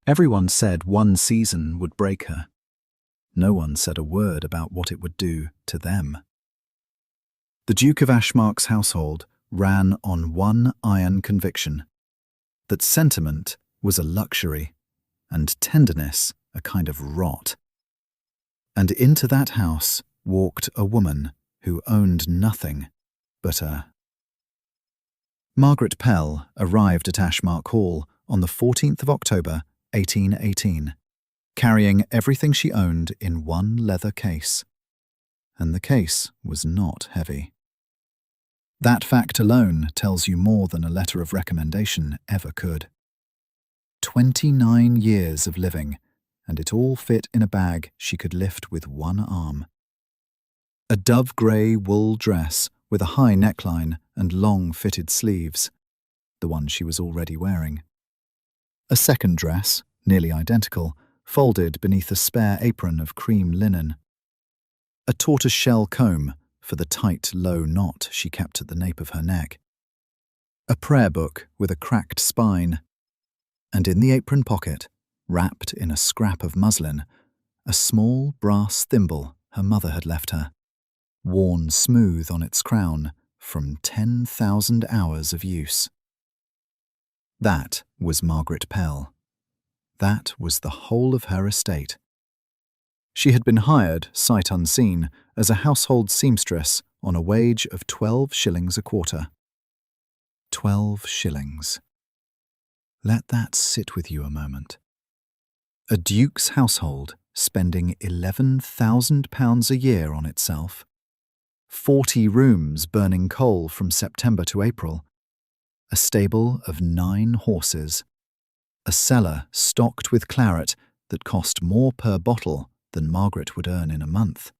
Everyone said one season would break her. No one said a word about what it would do to them. The Duke of Ashmark's household ran on one iron conviction: that sentiment was a luxury and tenderness a kind of rot. And into that house walked a woman who owned nothing but a... Margaret Pell arrived at Ashmark Hall on the 14th of October, 1818, carrying everything she owned in one leather case. And the case was not heavy. That fact alone tells you more than a letter of recommendation ever could. 29 years of living, and it all fit in a bag she could lift with one arm. A dove-grey wool dress with a high neckline and long fitted sleeves, the one she was already wearing. A second dress, nearly identical, folded beneath a spare apron of cream linen. A tortoise-shell comb for the tight, low knot she kept at the nape of her neck. A prayer book with a cracked spine. And in the apron pocket, wrapped in a scrap of muslin, a small brass thimble her mother had left her, worn smooth on its crown from 10,000 hours of use. That was Margaret Pell. That was the whole of her estate. She had been hired, sight unseen, as a household seamstress on a wage of 12 shillings a quarter. 12 shillings. Let that sit with you a moment. A duke's household spending £11,000 a year on itself. 40 rooms burning coal from September to April. A stable of 9 horses. A cellar stocked with claret that cost more per bottle than Margaret would earn in a month.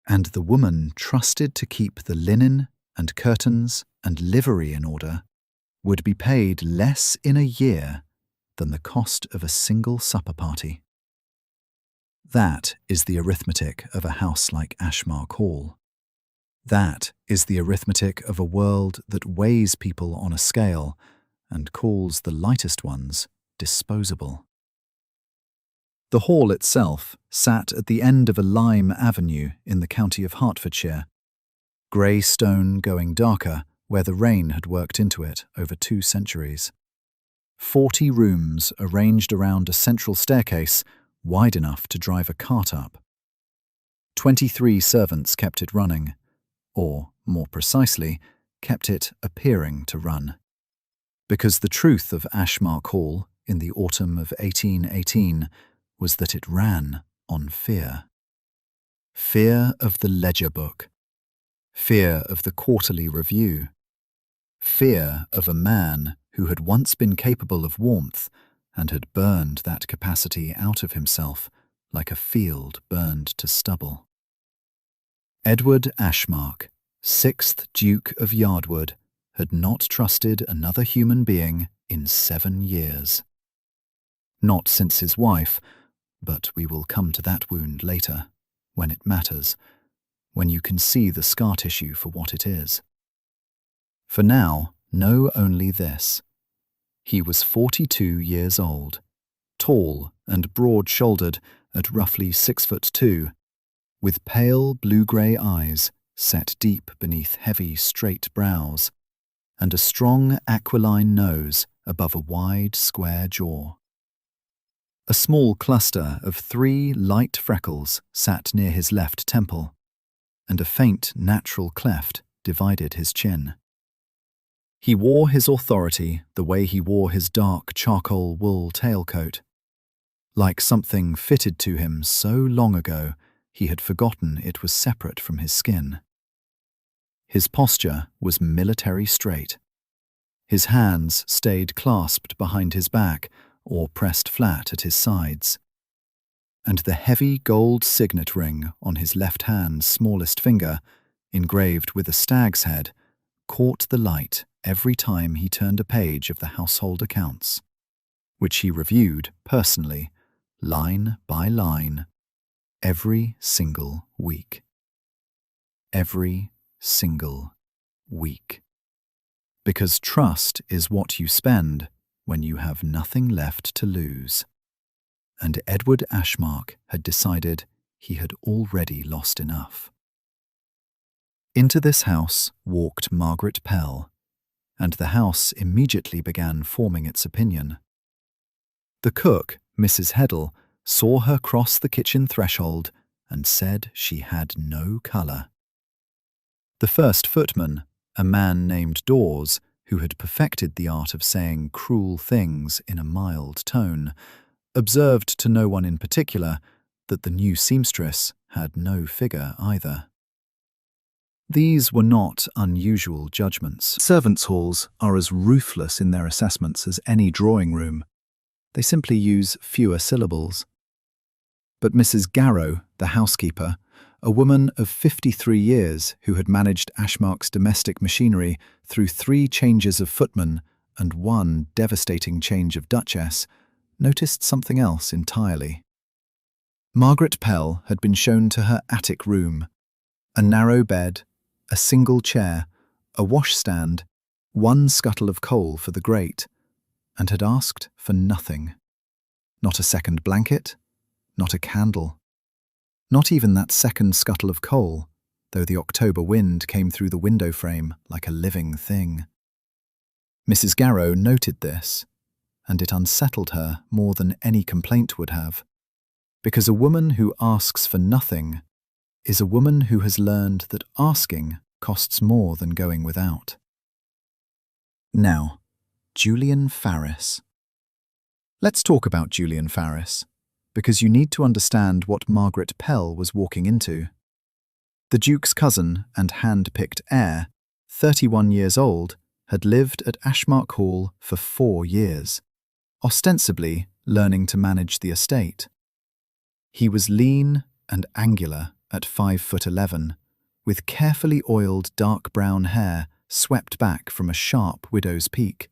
And the woman trusted to keep the linen and curtains and livery in order would be paid less in a year than the cost of a single supper party. That is the arithmetic of a house like Ashmark Hall. That is the arithmetic of a world that weighs people on a scale and calls the lightest ones disposable. The hall itself sat at the end of a lime avenue in the county of Hertfordshire, grey stone going darker where the rain had worked into it over 2 centuries. 40 rooms arranged around a central staircase wide enough to drive a cart up. 23 servants kept it running, or, more precisely, kept it appearing to run. Because the truth of Ashmark Hall in the autumn of 1818 was that it ran on fear. Fear of the ledger book. Fear of the quarterly review. Fear of a man who had once been capable of warmth and had burned that capacity out of himself like a field burned to stubble. Edward Ashmark, 6th Duke of Yardwood, had not trusted another human being in 7 years. Not since his wife, but we will come to that wound later, when it matters, when you can see the scar tissue for what it is. For now, know only this. He was 42 years old, tall and broad-shouldered at roughly 6'2", with pale blue-grey eyes set deep beneath heavy straight brows, and a strong aquiline nose above a wide square jaw. A small cluster of 3 light freckles sat near his left temple, and a faint natural cleft divided his chin. He wore his authority the way he wore his dark charcoal wool tailcoat, like something fitted to him so long ago he had forgotten it was separate from his skin. His posture was military straight. His hands stayed clasped behind his back or pressed flat at his sides, and the heavy gold signet ring on his left hand's smallest finger, engraved with a stag's head, caught the light every time he turned a page of the household accounts, which he reviewed personally, line by line, every single week. Every single week. Because trust is what you spend when you have nothing left to lose. And Edward Ashmark had decided he had already lost enough. Into this house walked Margaret Pell, and the house immediately began forming its opinion. The cook, Mrs. Heddle, saw her cross the kitchen threshold and said she had no colour. The first footman, a man named Dawes, who had perfected the art of saying cruel things in a mild tone, observed to no one in particular that the new seamstress had no figure either. These were not unusual judgments. Servants' halls are as ruthless in their assessments as any drawing room. They simply use fewer syllables. But Mrs. Garrow, the housekeeper, a woman of 53 years who had managed Ashmark's domestic machinery through 3 changes of footman and 1 devastating change of duchess, noticed something else entirely. Margaret Pell had been shown to her attic room, a narrow bed, a single chair, a washstand, 1 scuttle of coal for the grate, and had asked for nothing. Not a second blanket, not a candle. Not even that second scuttle of coal, though the October wind came through the window frame like a living thing. Mrs. Garrow noted this, and it unsettled her more than any complaint would have, because a woman who asks for nothing is a woman who has learned that asking costs more than going without. Now, Julian Farris. Let's talk about Julian Farris, because you need to understand what Margaret Pell was walking into. The Duke's cousin and hand-picked heir, 31 years old, had lived at Ashmark Hall for 4 years, ostensibly learning to manage the estate. He was lean and angular at 5'11", with carefully oiled dark brown hair swept back from a sharp widow's peak,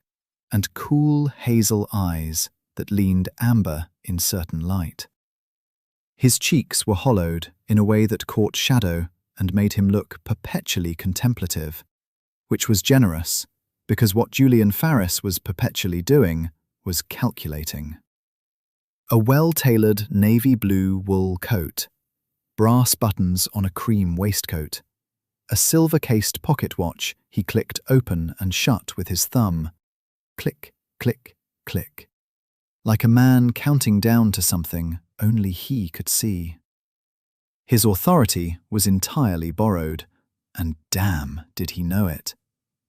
and cool hazel eyes that leaned amber in certain light. His cheeks were hollowed in a way that caught shadow and made him look perpetually contemplative, which was generous, because what Julian Farris was perpetually doing was calculating. A well-tailored navy blue wool coat, brass buttons on a cream waistcoat, a silver-cased pocket watch he clicked open and shut with his thumb. Click, click, click. Like a man counting down to something only he could see. His authority was entirely borrowed, and damn did he know it,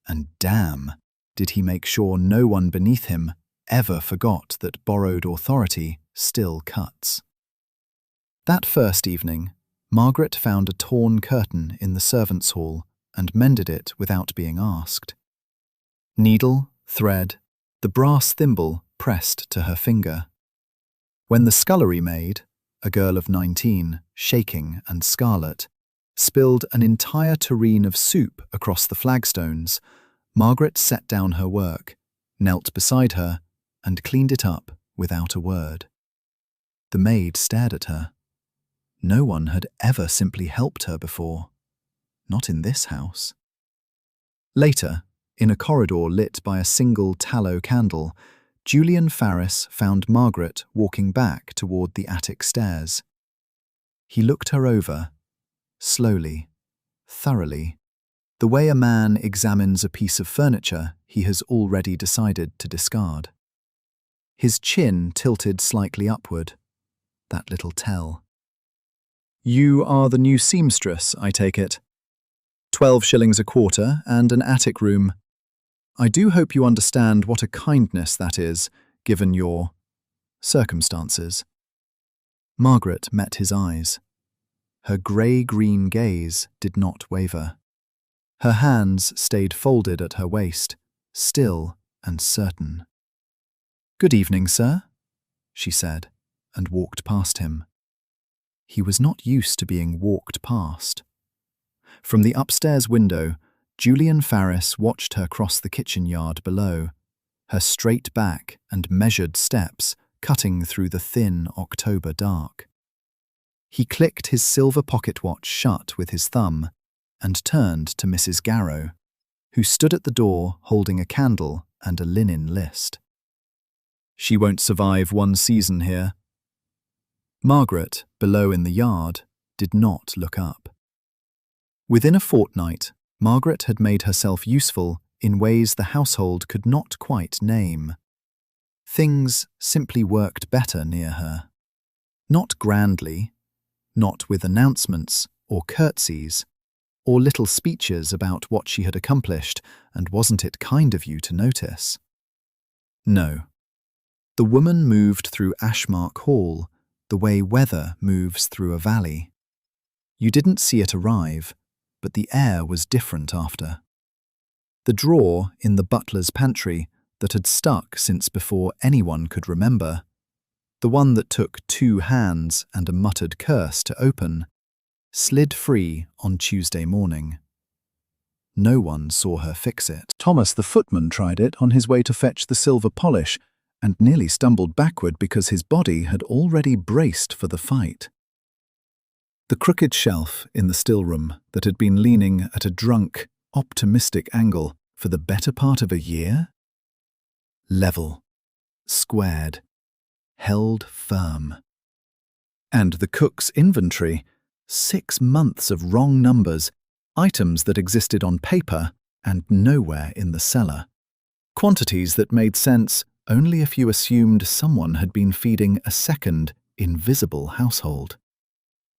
and damn did he make sure no one beneath him ever forgot that borrowed authority still cuts. That first evening, Margaret found a torn curtain in the servants' hall and mended it without being asked. Needle, thread, the brass thimble pressed to her finger. When the scullery maid, a girl of 19, shaking and scarlet, spilled an entire tureen of soup across the flagstones, Margaret set down her work, knelt beside her, and cleaned it up without a word. The maid stared at her. No one had ever simply helped her before. Not in this house. Later, in a corridor lit by a single tallow candle, Julian Farris found Margaret walking back toward the attic stairs. He looked her over, slowly, thoroughly, the way a man examines a piece of furniture he has already decided to discard. His chin tilted slightly upward, that little tell. "You are the new seamstress, I take it. 12 shillings a quarter and an attic room. I do hope you understand what a kindness that is, given your circumstances." Margaret met his eyes. Her grey-green gaze did not waver. Her hands stayed folded at her waist, still and certain. "Good evening, sir," she said, and walked past him. He was not used to being walked past. From the upstairs window, Julian Farris watched her cross the kitchen yard below, her straight back and measured steps cutting through the thin October dark. He clicked his silver pocket watch shut with his thumb and turned to Mrs. Garrow, who stood at the door holding a candle and a linen list. She won't survive one season here." Margaret, below in the yard, did not look up. Within a fortnight, Margaret had made herself useful in ways the household could not quite name. Things simply worked better near her. Not grandly, not with announcements or curtsies, or little speeches about what she had accomplished and wasn't it kind of you to notice. No. The woman moved through Ashmark Hall the way weather moves through a valley. You didn't see it arrive, but the air was different after. The drawer in the butler's pantry that had stuck since before anyone could remember, the one that took 2 hands and a muttered curse to open, slid free on Tuesday morning. No one saw her fix it. Thomas the footman tried it on his way to fetch the silver polish and nearly stumbled backward because his body had already braced for the fight. The crooked shelf in the stillroom that had been leaning at a drunk, optimistic angle for the better part of a year? Level, squared, held firm. And the cook's inventory, 6 months of wrong numbers, items that existed on paper and nowhere in the cellar. Quantities that made sense only if you assumed someone had been feeding a second, invisible household.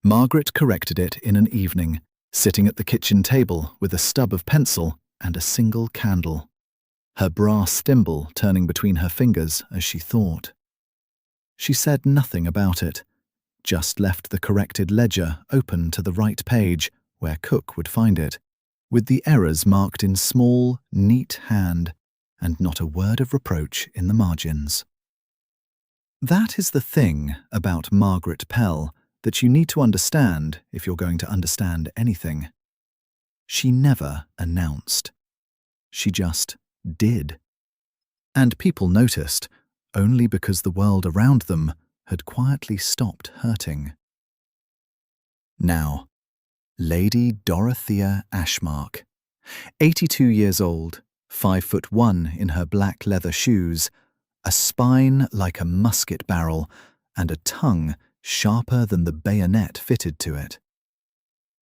Margaret corrected it in an evening, sitting at the kitchen table with a stub of pencil and a single candle, her brass thimble turning between her fingers as she thought. She said nothing about it, just left the corrected ledger open to the right page where Cook would find it, with the errors marked in small, neat hand and not a word of reproach in the margins. That is the thing about Margaret Pell that you need to understand if you're going to understand anything. She never announced. She just did. And people noticed only because the world around them had quietly stopped hurting. Now, Lady Dorothea Ashmark, 82 years old, 5'1" in her black leather shoes, a spine like a musket barrel, and a tongue sharper than the bayonet fitted to it.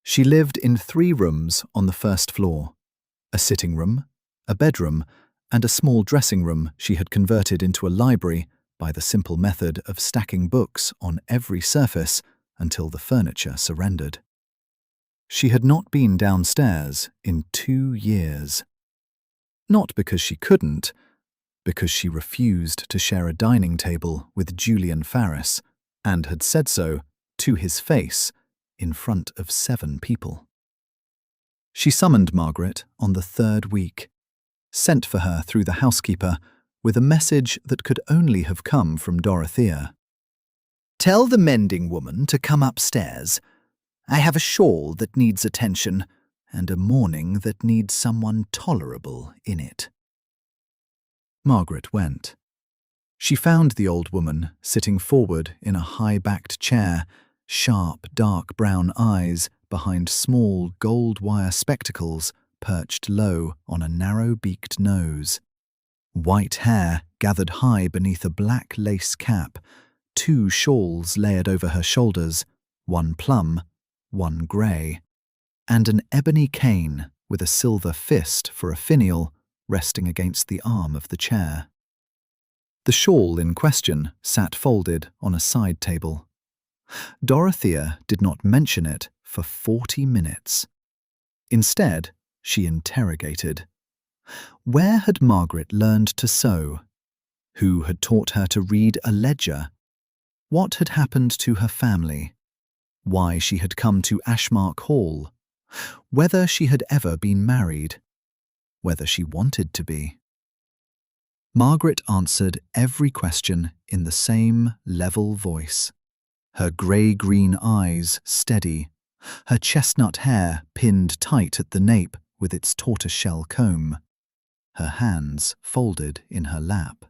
She lived in 3 rooms on the first floor, a sitting room, a bedroom, and a small dressing room she had converted into a library by the simple method of stacking books on every surface until the furniture surrendered. She had not been downstairs in 2 years. Not because she couldn't, because she refused to share a dining table with Julian Farris, and had said so to his face in front of 7 people. She summoned Margaret on the 3rd week, sent for her through the housekeeper with a message that could only have come from Dorothea. "Tell the mending woman to come upstairs. I have a shawl that needs attention and a morning that needs someone tolerable in it." Margaret went. She found the old woman sitting forward in a high-backed chair, sharp, dark brown eyes behind small gold wire spectacles perched low on a narrow-beaked nose. White hair gathered high beneath a black lace cap, 2 shawls layered over her shoulders, 1 plum, 1 grey, and an ebony cane with a silver fist for a finial resting against the arm of the chair. The shawl in question sat folded on a side table. Dorothea did not mention it for 40 minutes. Instead, she interrogated. Where had Margaret learned to sew? Who had taught her to read a ledger? What had happened to her family? Why she had come to Ashmark Hall? Whether she had ever been married? Whether she wanted to be? Margaret answered every question in the same level voice, her grey-green eyes steady, her chestnut hair pinned tight at the nape with its tortoiseshell comb, her hands folded in her lap.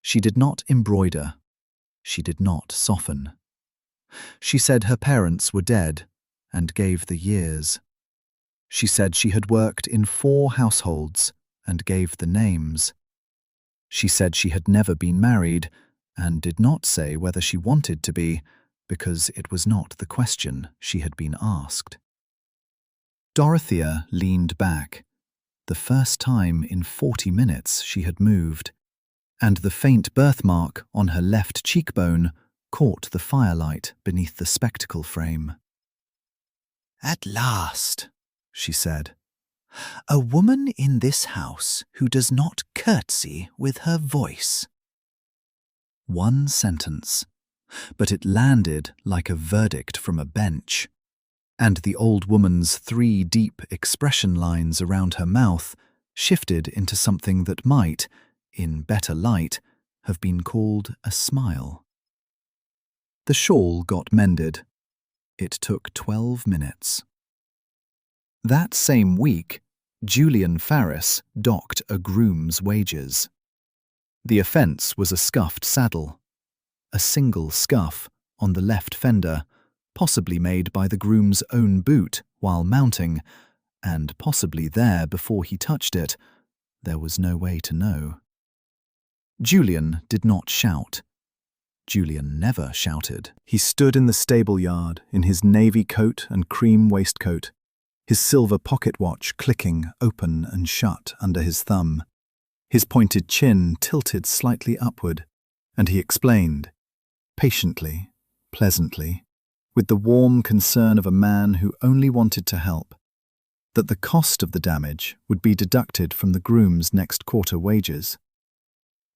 She did not embroider. She did not soften. She said her parents were dead and gave the years. She said she had worked in 4 households and gave the names. She said she had never been married and did not say whether she wanted to be, because it was not the question she had been asked. Dorothea leaned back, the first time in 40 minutes she had moved, and the faint birthmark on her left cheekbone caught the firelight beneath the spectacle frame. "At last," she said. "A woman in this house who does not curtsy with her voice." One sentence, but it landed like a verdict from a bench, and the old woman's 3 deep expression lines around her mouth shifted into something that might, in better light, have been called a smile. The shawl got mended. It took 12 minutes. That same week, Julian Farris docked a groom's wages. The offence was a scuffed saddle, a single scuff on the left fender, possibly made by the groom's own boot while mounting, and possibly there before he touched it. There was no way to know. Julian did not shout. Julian never shouted. He stood in the stable yard in his navy coat and cream waistcoat, his silver pocket watch clicking open and shut under his thumb, his pointed chin tilted slightly upward, and he explained, patiently, pleasantly, with the warm concern of a man who only wanted to help, that the cost of the damage would be deducted from the groom's next quarter wages.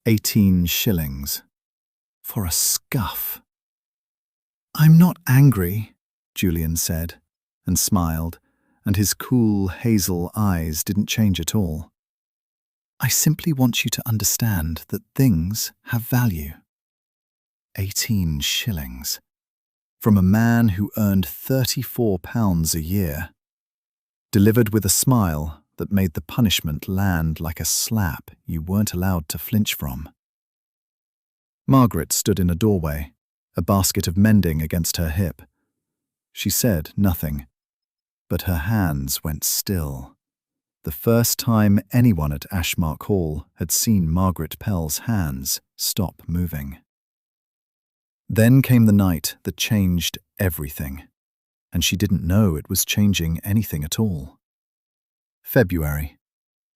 18 shillings. For a scuff. "I'm not angry," Julian said, and smiled, and his cool hazel eyes didn't change at all. "I simply want you to understand that things have value." 18 shillings. From a man who earned £34 a year. Delivered with a smile that made the punishment land like a slap you weren't allowed to flinch from. Margaret stood in a doorway, a basket of mending against her hip. She said nothing, but her hands went still. The first time anyone at Ashmark Hall had seen Margaret Pell's hands stop moving. Then came the night that changed everything, and she didn't know it was changing anything at all. February.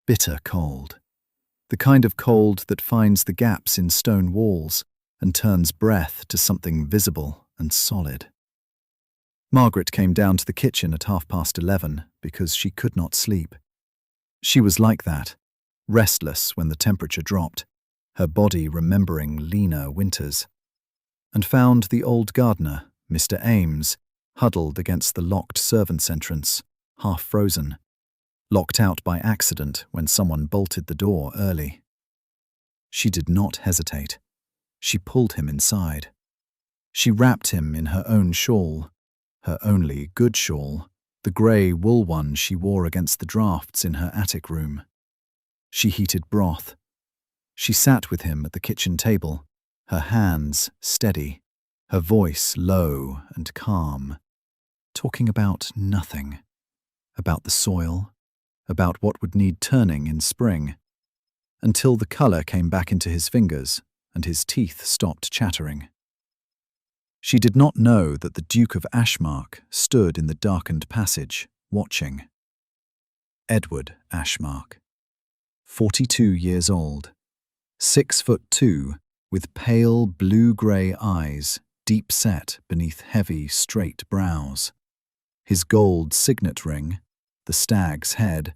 Bitter cold. The kind of cold that finds the gaps in stone walls and turns breath to something visible and solid. Margaret came down to the kitchen at 11:30 because she could not sleep. She was like that, restless when the temperature dropped, her body remembering leaner winters, and found the old gardener, Mr. Ames, huddled against the locked servants' entrance, half frozen, locked out by accident when someone bolted the door early. She did not hesitate. She pulled him inside. She wrapped him in her own shawl, her only good shawl, the grey wool one she wore against the drafts in her attic room. She heated broth. She sat with him at the kitchen table, her hands steady, her voice low and calm, talking about nothing, about the soil, about what would need turning in spring, until the colour came back into his fingers and his teeth stopped chattering. She did not know that the Duke of Ashmark stood in the darkened passage, watching. Edward Ashmark, 42 years old, 6'2", with pale blue-grey eyes deep set beneath heavy, straight brows. His gold signet ring, the stag's head,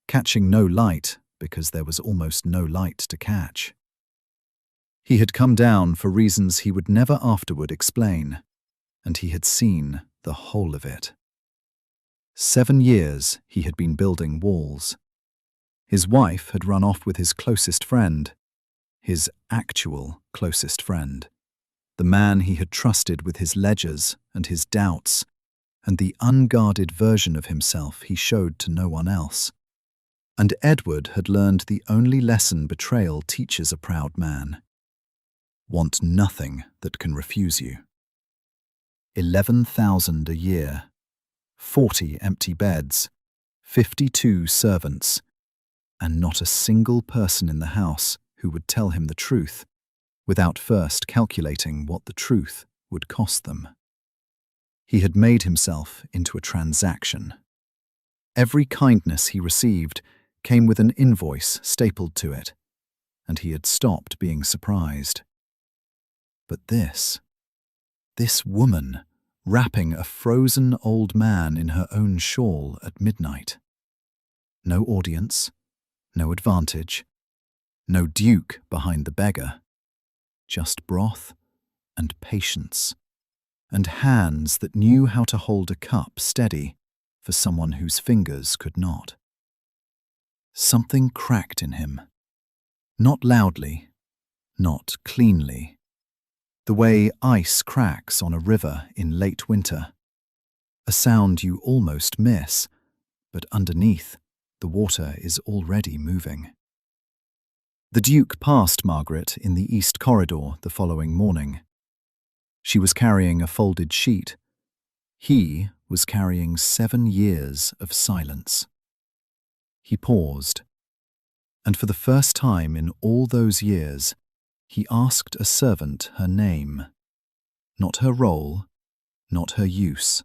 catching no light because there was almost no light to catch. He had come down for reasons he would never afterward explain, and he had seen the whole of it. 7 years he had been building walls. His wife had run off with his closest friend, his actual closest friend, the man he had trusted with his ledgers and his doubts, and the unguarded version of himself he showed to no one else. And Edward had learned the only lesson betrayal teaches a proud man. Want nothing that can refuse you. 11,000 a year, 40 empty beds, 52 servants, and not a single person in the house who would tell him the truth, without first calculating what the truth would cost them. He had made himself into a transaction. Every kindness he received came with an invoice stapled to it, and he had stopped being surprised. But this woman, wrapping a frozen old man in her own shawl at midnight. No audience, no advantage, no duke behind the beggar, just broth and patience, and hands that knew how to hold a cup steady for someone whose fingers could not. Something cracked in him, not loudly, not cleanly, the way ice cracks on a river in late winter, a sound you almost miss, but underneath, the water is already moving. The Duke passed Margaret in the East Corridor the following morning. She was carrying a folded sheet. He was carrying 7 years of silence. He paused, and for the first time in all those years, he asked a servant her name. Not her role, not her use.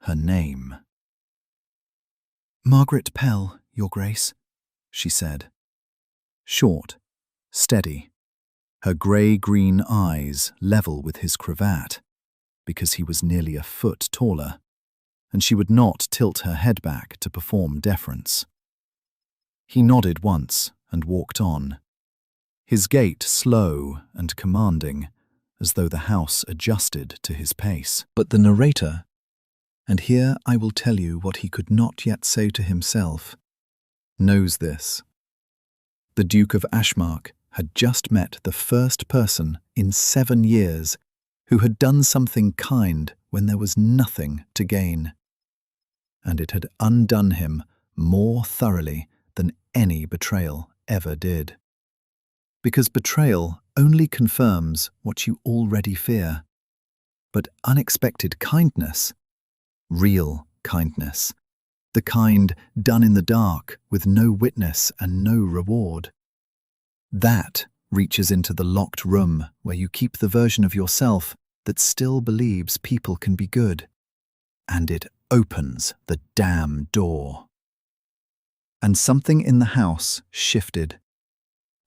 Her name. "Margaret Pell, Your Grace," she said. Short, steady, her grey-green eyes level with his cravat, because he was nearly a foot taller, and she would not tilt her head back to perform deference. He nodded once and walked on, his gait slow and commanding, as though the house adjusted to his pace. But the narrator, and here I will tell you what he could not yet say to himself, knows this. The Duke of Ashmark had just met the first person in 7 years who had done something kind when there was nothing to gain. And it had undone him more thoroughly than any betrayal ever did. Because betrayal only confirms what you already fear. But unexpected kindness, real kindness, the kind done in the dark with no witness and no reward, that reaches into the locked room where you keep the version of yourself that still believes people can be good, and it opens the damn door. And something in the house shifted,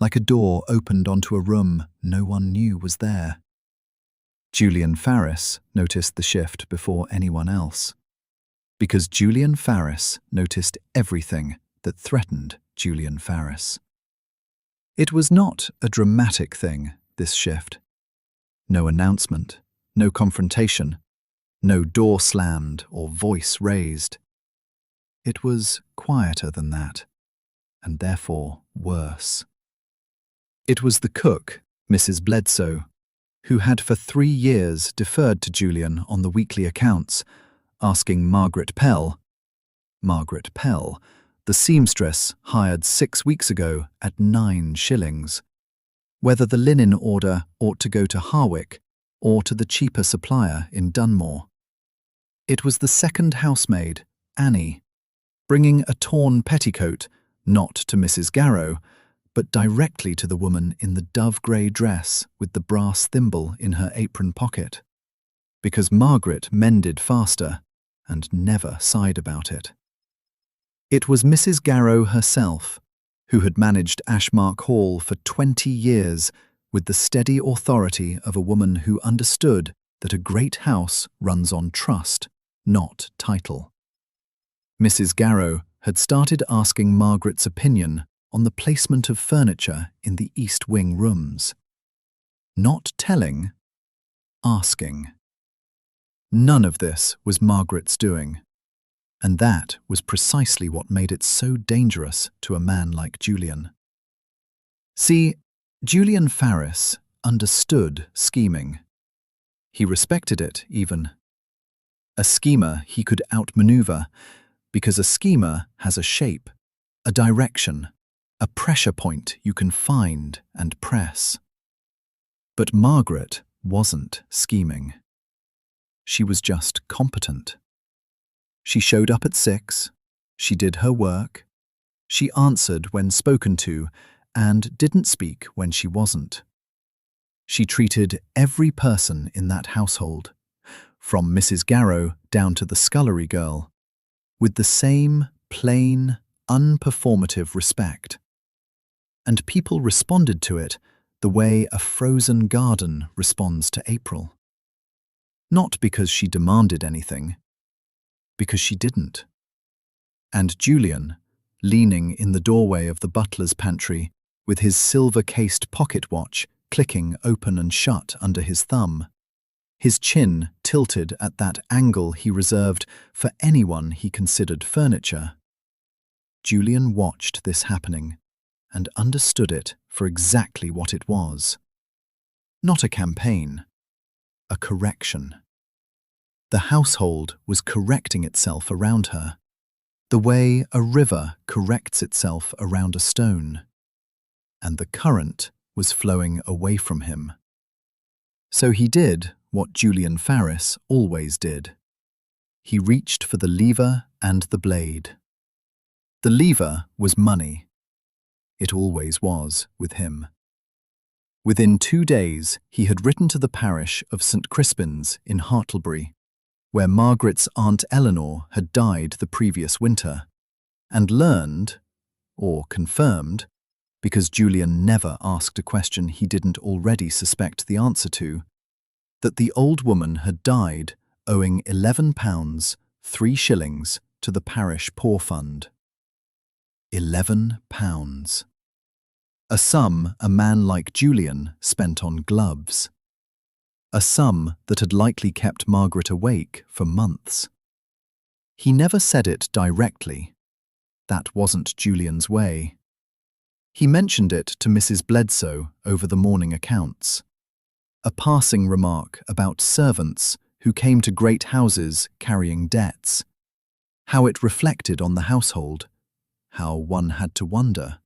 like a door opened onto a room no one knew was there. Julian Farris noticed the shift before anyone else, because Julian Farris noticed everything that threatened Julian Farris. It was not a dramatic thing, this shift. No announcement, no confrontation, no door slammed or voice raised. It was quieter than that, and therefore worse. It was the cook, Mrs. Bledsoe, who had for 3 years deferred to Julian on the weekly accounts, asking Margaret Pell, the seamstress hired 6 weeks ago at 9 shillings, whether the linen order ought to go to Harwick or to the cheaper supplier in Dunmore. It was the second housemaid, Annie, bringing a torn petticoat, not to Mrs. Garrow, but directly to the woman in the dove-grey dress with the brass thimble in her apron pocket, because Margaret mended faster and never sighed about it. It was Mrs. Garrow herself, who had managed Ashmark Hall for 20 years with the steady authority of a woman who understood that a great house runs on trust, not title. Mrs. Garrow had started asking Margaret's opinion on the placement of furniture in the East Wing rooms. Not telling, asking. None of this was Margaret's doing, and that was precisely what made it so dangerous to a man like Julian. See, Julian Farris understood scheming. He respected it, even. A schemer he could outmaneuver, because a schemer has a shape, a direction, a pressure point you can find and press. But Margaret wasn't scheming. She was just competent. She showed up at 6, she did her work, she answered when spoken to, and didn't speak when she wasn't. She treated every person in that household, from Mrs. Garrow down to the scullery girl, with the same plain, unperformative respect. And people responded to it the way a frozen garden responds to April. Not because she demanded anything, because she didn't. And Julian, leaning in the doorway of the butler's pantry, with his silver-cased pocket watch clicking open and shut under his thumb, his chin tilted at that angle he reserved for anyone he considered furniture. Julian watched this happening and understood it for exactly what it was. Not a campaign, a correction. The household was correcting itself around her, the way a river corrects itself around a stone, and the current was flowing away from him. So he did what Julian Farris always did. He reached for the lever and the blade. The lever was money. It always was with him. Within 2 days, he had written to the parish of St. Crispin's in Hartlebury, where Margaret's Aunt Eleanor had died the previous winter, and learned, or confirmed, because Julian never asked a question he didn't already suspect the answer to, that the old woman had died owing £11, 3 shillings to the parish poor fund. £11. A sum a man like Julian spent on gloves. A sum that had likely kept Margaret awake for months. He never said it directly. That wasn't Julian's way. He mentioned it to Mrs. Bledsoe over the morning accounts. A passing remark about servants who came to great houses carrying debts. How it reflected on the household. How one had to wonder.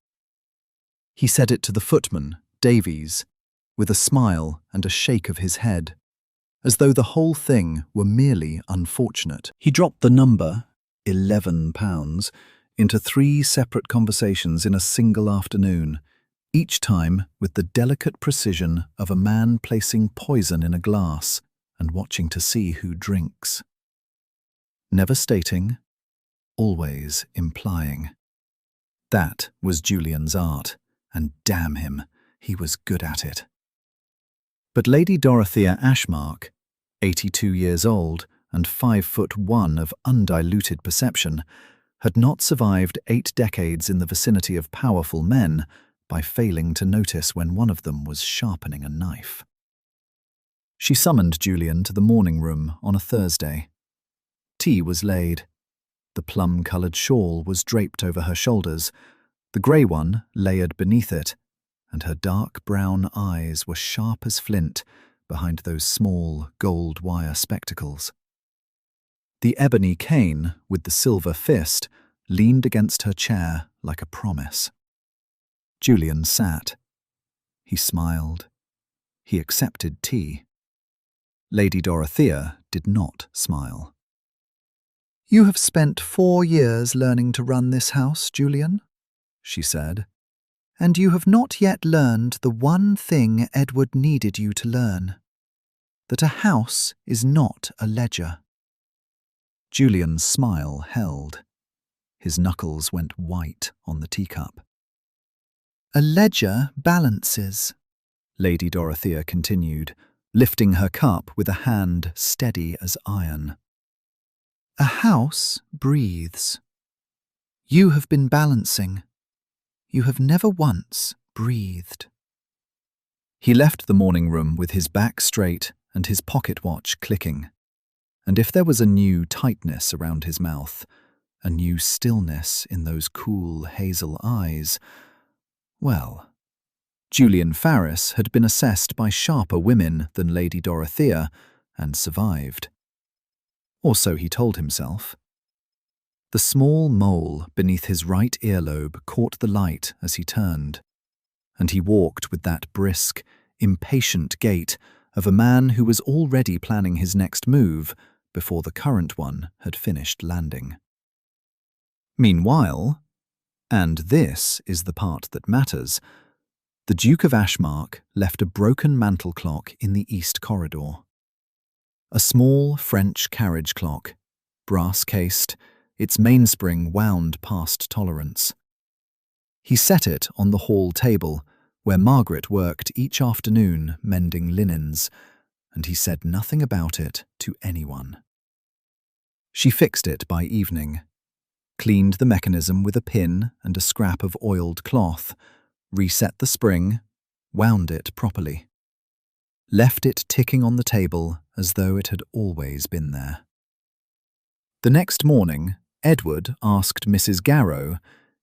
He said it to the footman, Davies, with a smile and a shake of his head, as though the whole thing were merely unfortunate. He dropped the number, £11, into 3 separate conversations in a single afternoon, each time with the delicate precision of a man placing poison in a glass and watching to see who drinks. Never stating, always implying. That was Julian's art, and damn him, he was good at it. But Lady Dorothea Ashmark, 82 years old and 5'1" of undiluted perception, had not survived 8 decades in the vicinity of powerful men by failing to notice when one of them was sharpening a knife. She summoned Julian to the morning room on a Thursday. Tea was laid. The plum-coloured shawl was draped over her shoulders, the grey one layered beneath it, and her dark brown eyes were sharp as flint behind those small gold wire spectacles. The ebony cane with the silver fist leaned against her chair like a promise. Julian sat. He smiled. He accepted tea. Lady Dorothea did not smile. "You have spent 4 years learning to run this house, Julian," she said, "and you have not yet learned the one thing Edward needed you to learn, that a house is not a ledger." Julian's smile held. His knuckles went white on the teacup. "A ledger balances," Lady Dorothea continued, lifting her cup with a hand steady as iron. "A house breathes. You have been balancing. You have never once breathed." He left the morning room with his back straight and his pocket watch clicking. And if there was a new tightness around his mouth, a new stillness in those cool hazel eyes, well, Julian Farris had been assessed by sharper women than Lady Dorothea and survived. Or so he told himself. The small mole beneath his right earlobe caught the light as he turned, and he walked with that brisk, impatient gait of a man who was already planning his next move before the current one had finished landing. Meanwhile, And this is the part that matters. The Duke of Ashmark left a broken mantel clock in the east corridor. A small French carriage clock, brass-cased, its mainspring wound past tolerance. He set it on the hall table, where Margaret worked each afternoon mending linens, and he said nothing about it to anyone. She fixed it by evening, cleaned the mechanism with a pin and a scrap of oiled cloth, reset the spring, wound it properly. Left it ticking on the table as though it had always been there. The next morning, Edward asked Mrs. Garrow,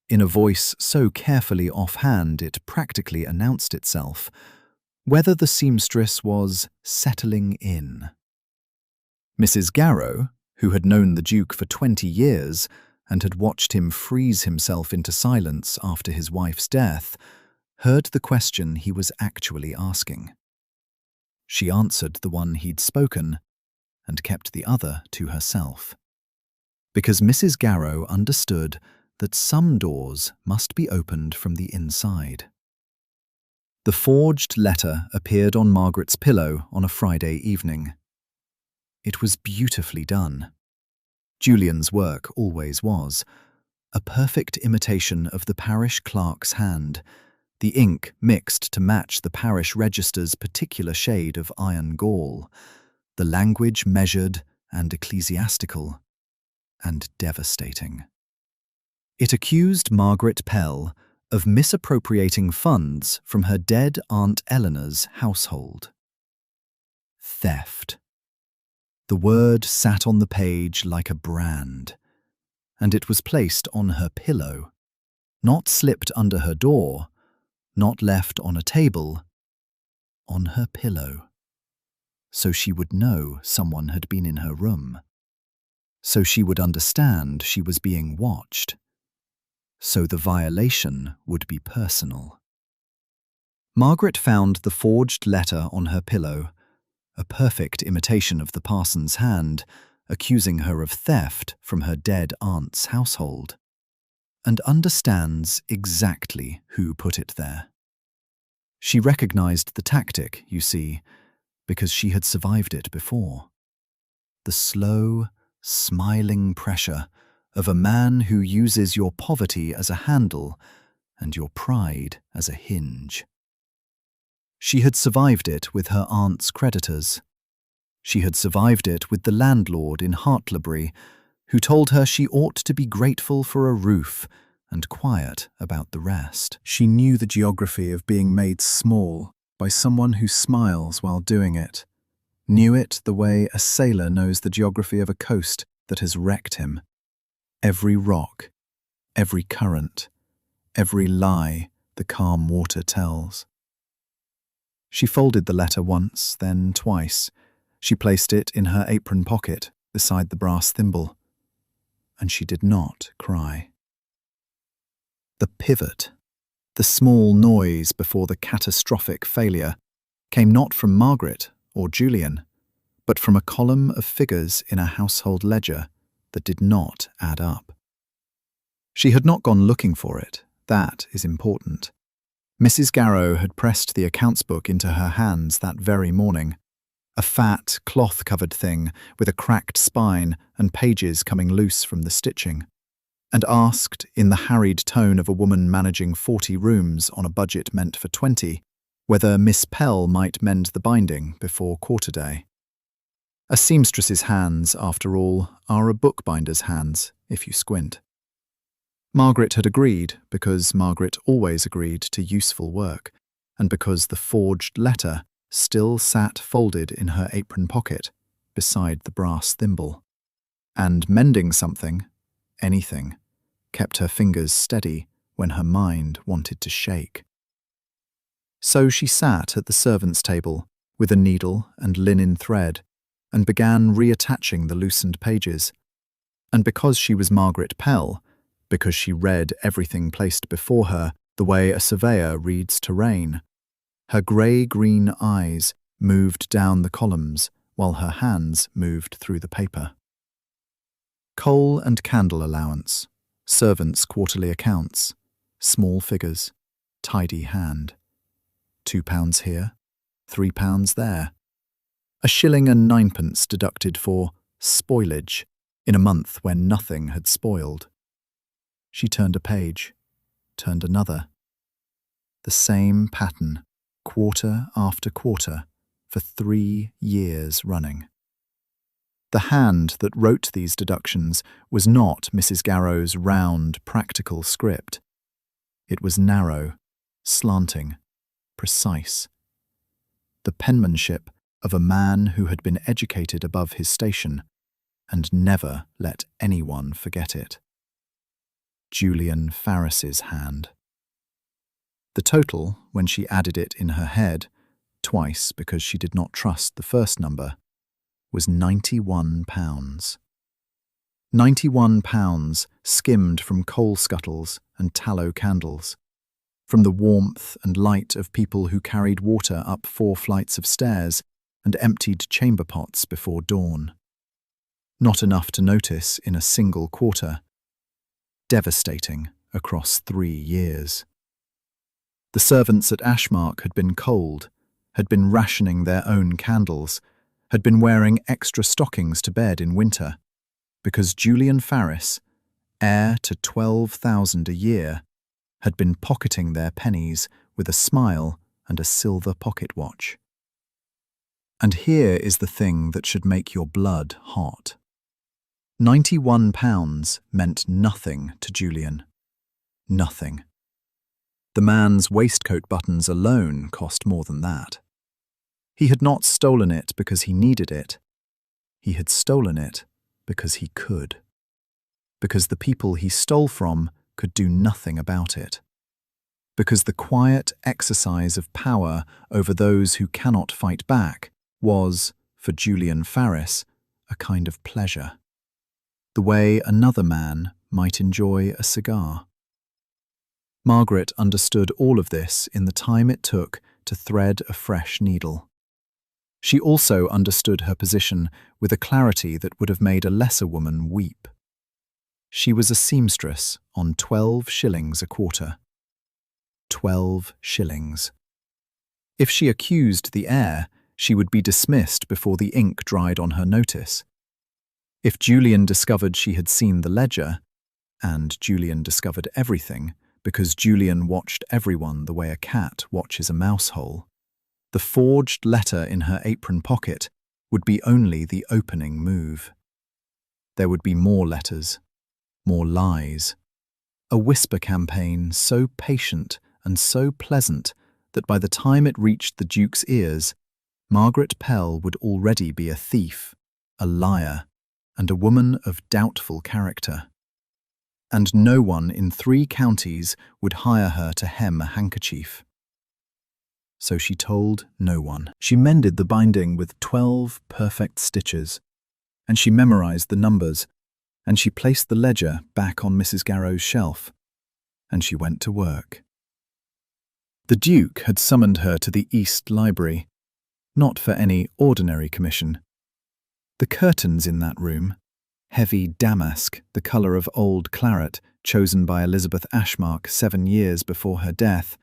in a voice so carefully offhand it practically announced itself, whether the seamstress was settling in. Mrs. Garrow, who had known the Duke for 20 years and had watched him freeze himself into silence after his wife's death, heard the question he was actually asking. She answered the one he'd spoken and kept the other to herself, because Mrs. Garrow understood that some doors must be opened from the inside. The forged letter appeared on Margaret's pillow on a Friday evening. It was beautifully done. Julian's work always was, a perfect imitation of the parish clerk's hand, the ink mixed to match the parish register's particular shade of iron gall, the language measured and ecclesiastical, and devastating. It accused Margaret Pell of misappropriating funds from her dead Aunt Eleanor's household. Theft. The word sat on the page like a brand, and it was placed on her pillow, not slipped under her door, not left on a table, on her pillow. So she would know someone had been in her room. So she would understand she was being watched. So the violation would be personal. Margaret found the forged letter on her pillow, a perfect imitation of the parson's hand, accusing her of theft from her dead aunt's household, and understands exactly who put it there. She recognized the tactic, you see, because she had survived it before. The slow, smiling pressure of a man who uses your poverty as a handle and your pride as a hinge. She had survived it with her aunt's creditors. She had survived it with the landlord in Hartlebury, who told her she ought to be grateful for a roof and quiet about the rest. She knew the geography of being made small by someone who smiles while doing it, knew it the way a sailor knows the geography of a coast that has wrecked him. Every rock, every current, every lie the calm water tells. She folded the letter once, then twice. She placed it in her apron pocket beside the brass thimble, and she did not cry. The pivot, the small noise before the catastrophic failure, came not from Margaret or Julian, but from a column of figures in a household ledger that did not add up. She had not gone looking for it. That is important. Mrs. Garrow had pressed the accounts book into her hands that very morning, a fat, cloth-covered thing with a cracked spine and pages coming loose from the stitching, and asked, in the harried tone of a woman managing 40 rooms on a budget meant for 20, whether Miss Pell might mend the binding before quarter day. A seamstress's hands, after all, are a bookbinder's hands, if you squint. Margaret had agreed because Margaret always agreed to useful work, and because the forged letter still sat folded in her apron pocket beside the brass thimble. And mending something, anything, kept her fingers steady when her mind wanted to shake. So she sat at the servants' table with a needle and linen thread and began reattaching the loosened pages. And because she was Margaret Pell, because she read everything placed before her the way a surveyor reads terrain, her grey-green eyes moved down the columns while her hands moved through the paper. Coal and candle allowance, servants' quarterly accounts, Small figures, tidy hand. £2 here, £3 there. A shilling and ninepence deducted for spoilage in a month when nothing had spoiled. She turned a page, turned another. The same pattern, quarter after quarter, for 3 years running. The hand that wrote these deductions was not Mrs. Garrow's round, practical script. It was narrow, slanting, precise. The penmanship of a man who had been educated above his station and never let anyone forget it. Julian Farris's hand. The total, when she added it in her head, twice because she did not trust the first number, was £91. £91 skimmed from coal scuttles and tallow candles, from the warmth and light of people who carried water up 4 flights of stairs and emptied chamber pots before dawn. Not enough to notice in a single quarter. Devastating across 3 years. The servants at Ashmark had been cold, had been rationing their own candles, had been wearing extra stockings to bed in winter, because Julian Farris, heir to 12,000 a year, had been pocketing their pennies with a smile and a silver pocket watch. And here is the thing that should make your blood hot. £91 meant nothing to Julian. Nothing. The man's waistcoat buttons alone cost more than that. He had not stolen it because he needed it. He had stolen it because he could. Because the people he stole from could do nothing about it. Because the quiet exercise of power over those who cannot fight back was, for Julian Farris, a kind of pleasure. The way another man might enjoy a cigar. Margaret understood all of this in the time it took to thread a fresh needle. She also understood her position with a clarity that would have made a lesser woman weep. She was a seamstress on 12 shillings a quarter. 12 shillings. If she accused the heir, she would be dismissed before the ink dried on her notice. If Julian discovered she had seen the ledger, and Julian discovered everything, because Julian watched everyone the way a cat watches a mouse hole, the forged letter in her apron pocket would be only the opening move. There would be more letters, more lies, a whisper campaign so patient and so pleasant that by the time it reached the Duke's ears, Margaret Pell would already be a thief, a liar, and a woman of doubtful character. And no one in 3 counties would hire her to hem a handkerchief. So she told no one. She mended the binding with 12 perfect stitches, and she memorized the numbers, and she placed the ledger back on Mrs. Garrow's shelf, and she went to work. The Duke had summoned her to the East Library, not for any ordinary commission. The curtains in that room, heavy damask, the colour of old claret, chosen by Elizabeth Ashmark 7 years before her death,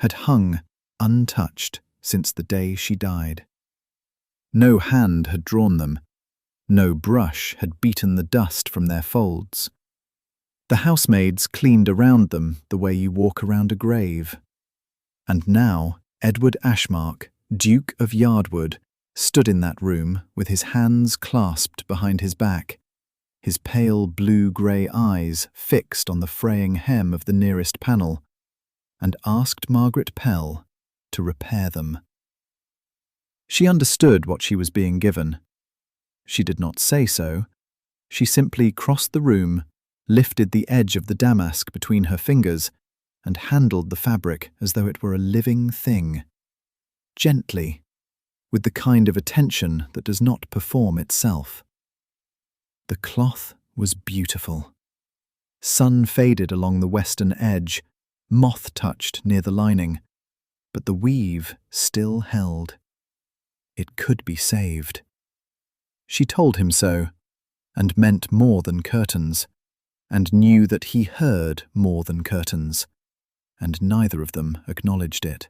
had hung untouched since the day she died. No hand had drawn them, no brush had beaten the dust from their folds. The housemaids cleaned around them the way you walk around a grave. And now Edward Ashmark, Duke of Yardwood, stood in that room with his hands clasped behind his back, his pale blue-grey eyes fixed on the fraying hem of the nearest panel, and asked Margaret Pell to repair them. She understood what she was being given. She did not say so. She simply crossed the room, lifted the edge of the damask between her fingers, and handled the fabric as though it were a living thing, gently, with the kind of attention that does not perform itself. The cloth was beautiful. Sun faded along the western edge, moth-touched near the lining, but the weave still held. It could be saved. She told him so, and meant more than curtains, and knew that he heard more than curtains, and neither of them acknowledged it.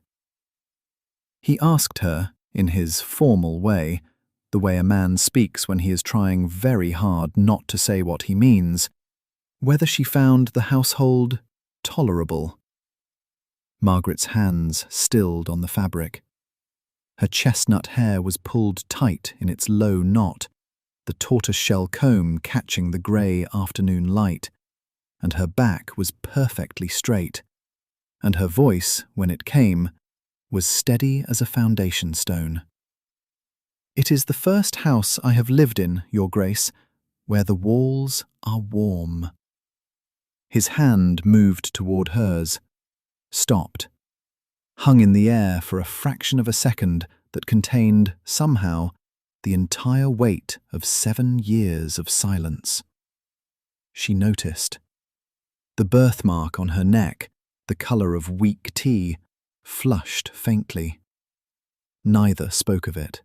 He asked her, in his formal way, the way a man speaks when he is trying very hard not to say what he means, whether she found the household tolerable. Margaret's hands stilled on the fabric. Her chestnut hair was pulled tight in its low knot, the tortoise-shell comb catching the grey afternoon light, and her back was perfectly straight, and her voice, when it came, was steady as a foundation stone. "It is the first house I have lived in, Your Grace, where the walls are warm." His hand moved toward hers, stopped, hung in the air for a fraction of a second that contained, somehow, the entire weight of 7 years of silence. She noticed. The birthmark on her neck, the colour of weak tea, flushed faintly. Neither spoke of it.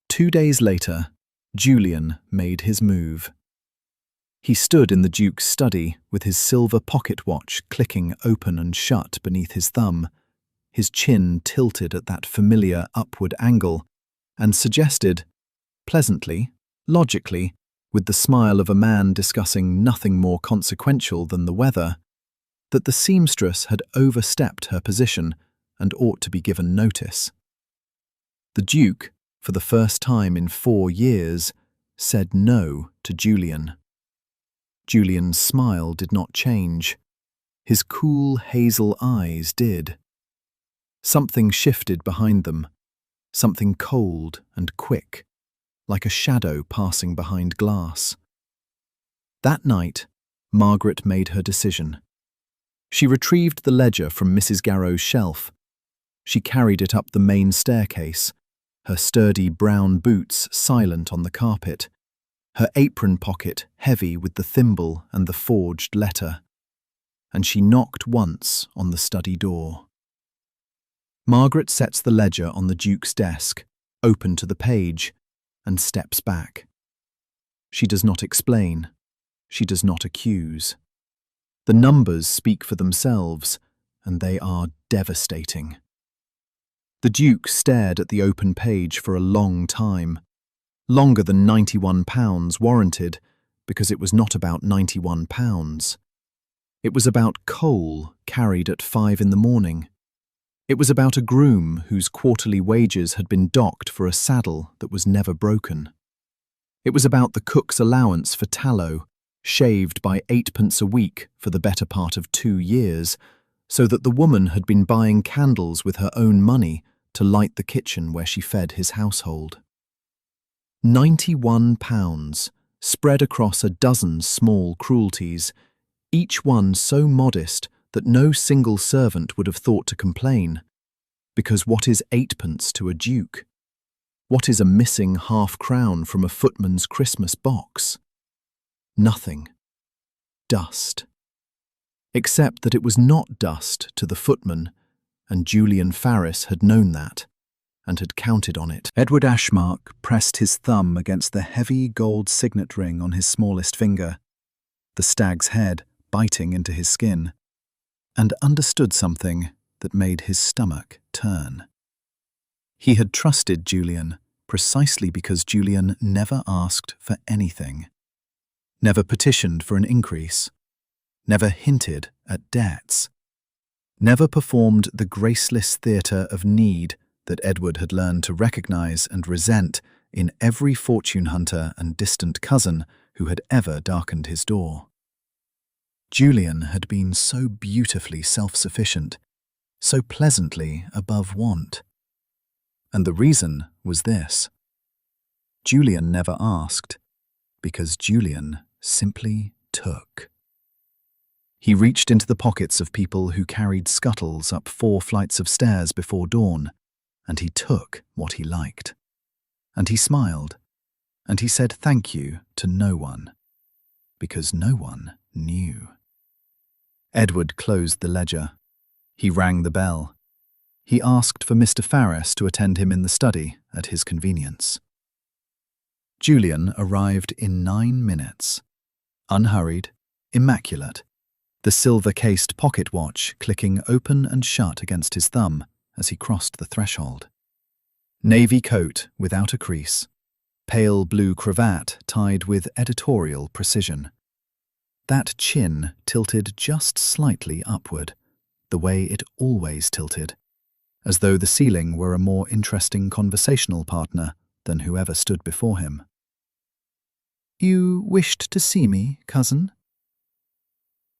2 days later, Julian made his move. He stood in the Duke's study with his silver pocket watch clicking open and shut beneath his thumb, his chin tilted at that familiar upward angle, and suggested, pleasantly, logically, with the smile of a man discussing nothing more consequential than the weather, that the seamstress had overstepped her position and ought to be given notice. The Duke, for the first time in 4 years, said no to Julian. Julian's smile did not change. His cool hazel eyes did. Something shifted behind them, something cold and quick, like a shadow passing behind glass. That night, Margaret made her decision. She retrieved the ledger from Mrs. Garrow's shelf. She carried it up the main staircase, her sturdy brown boots silent on the carpet, her apron pocket heavy with the thimble and the forged letter, and she knocked once on the study door. Margaret sets the ledger on the Duke's desk, open to the page, and steps back. She does not explain. She does not accuse. The numbers speak for themselves, and they are devastating. The Duke stared at the open page for a long time, longer than £91 warranted, because it was not about £91. It was about coal carried at 5 in the morning. It was about a groom whose quarterly wages had been docked for a saddle that was never broken. It was about the cook's allowance for tallow, shaved by 8p a week for the better part of 2 years, so that the woman had been buying candles with her own money to light the kitchen where she fed his household. £91, spread across a dozen small cruelties, each one so modest that no single servant would have thought to complain. Because what is 8p to a duke? What is a missing half-crown from a footman's Christmas box? Nothing. Dust. Except that it was not dust to the footman, and Julian Farris had known that, and had counted on it. Edward Ashmark pressed his thumb against the heavy gold signet ring on his smallest finger, the stag's head biting into his skin, and understood something that made his stomach turn. He had trusted Julian precisely because Julian never asked for anything, never petitioned for an increase, never hinted at debts, never performed the graceless theatre of need that Edward had learned to recognize and resent in every fortune hunter and distant cousin who had ever darkened his door. Julian had been so beautifully self-sufficient, so pleasantly above want. And the reason was this. Julian never asked, because Julian simply took. He reached into the pockets of people who carried scuttles up 4 flights of stairs before dawn, and he took what he liked. And he smiled, and he said thank you to no one, because no one knew. Edward closed the ledger. He rang the bell. He asked for Mr. Farris to attend him in the study at his convenience. Julian arrived in 9 minutes, unhurried, immaculate, the silver-cased pocket watch clicking open and shut against his thumb as he crossed the threshold. Navy coat without a crease, pale blue cravat tied with editorial precision. That chin tilted just slightly upward, the way it always tilted, as though the ceiling were a more interesting conversational partner than whoever stood before him. "You wished to see me, cousin?"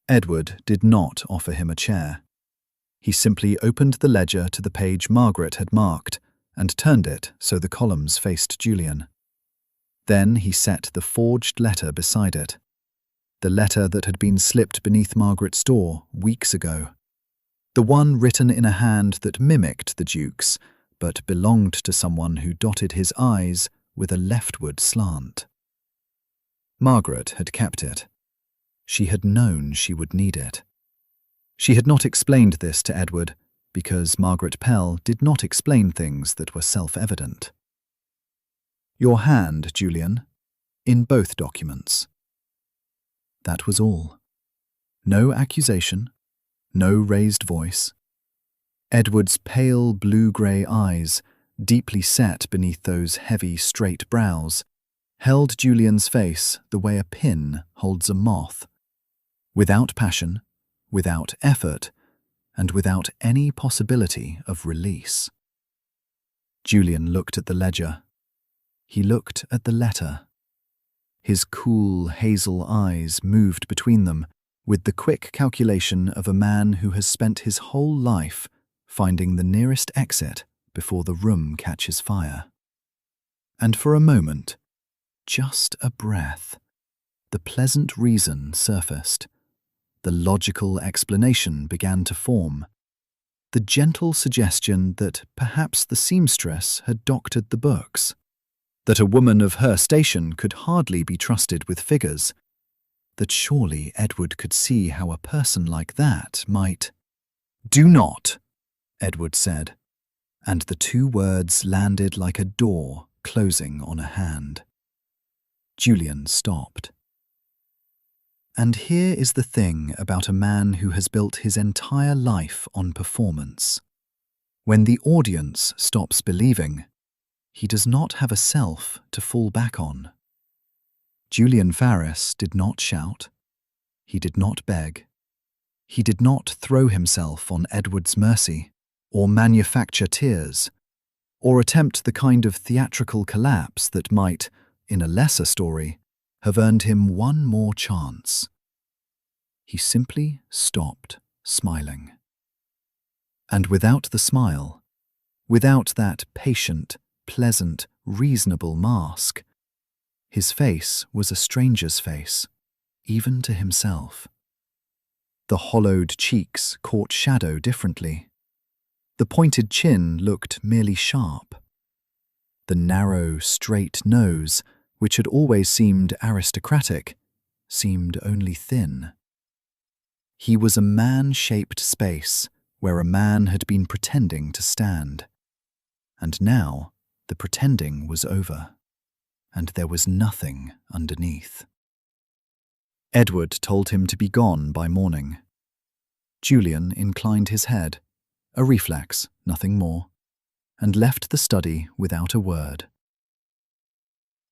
Edward did not offer him a chair. He simply opened the ledger to the page Margaret had marked and turned it so the columns faced Julian. Then he set the forged letter beside it, the letter that had been slipped beneath Margaret's door weeks ago, the one written in a hand that mimicked the Duke's, but belonged to someone who dotted his I's with a leftward slant. Margaret had kept it. She had known she would need it. She had not explained this to Edward, because Margaret Pell did not explain things that were self-evident. "Your hand, Julian, in both documents." That was all. No accusation, no raised voice. Edward's pale blue-grey eyes, deeply set beneath those heavy, straight brows, held Julian's face the way a pin holds a moth, without passion, without effort, and without any possibility of release. Julian looked at the ledger. He looked at the letter. His cool, hazel eyes moved between them with the quick calculation of a man who has spent his whole life finding the nearest exit before the room catches fire. And for a moment, just a breath, the pleasant reason surfaced. The logical explanation began to form. The gentle suggestion that perhaps the seamstress had doctored the books, that a woman of her station could hardly be trusted with figures, that surely Edward could see how a person like that might— "Do not," Edward said, and the two words landed like a door closing on a hand. Julian stopped. And here is the thing about a man who has built his entire life on performance. When the audience stops believing, he does not have a self to fall back on. Julian Farris did not shout. He did not beg. He did not throw himself on Edward's mercy, or manufacture tears, or attempt the kind of theatrical collapse that might, in a lesser story, have earned him one more chance. He simply stopped smiling. And without the smile, without that patient, pleasant, reasonable mask, his face was a stranger's face, even to himself. The hollowed cheeks caught shadow differently. The pointed chin looked merely sharp. The narrow, straight nose, which had always seemed aristocratic, seemed only thin. He was a man-shaped space where a man had been pretending to stand. And now the pretending was over, and there was nothing underneath. Edward told him to be gone by morning. Julian inclined his head, a reflex, nothing more, and left the study without a word.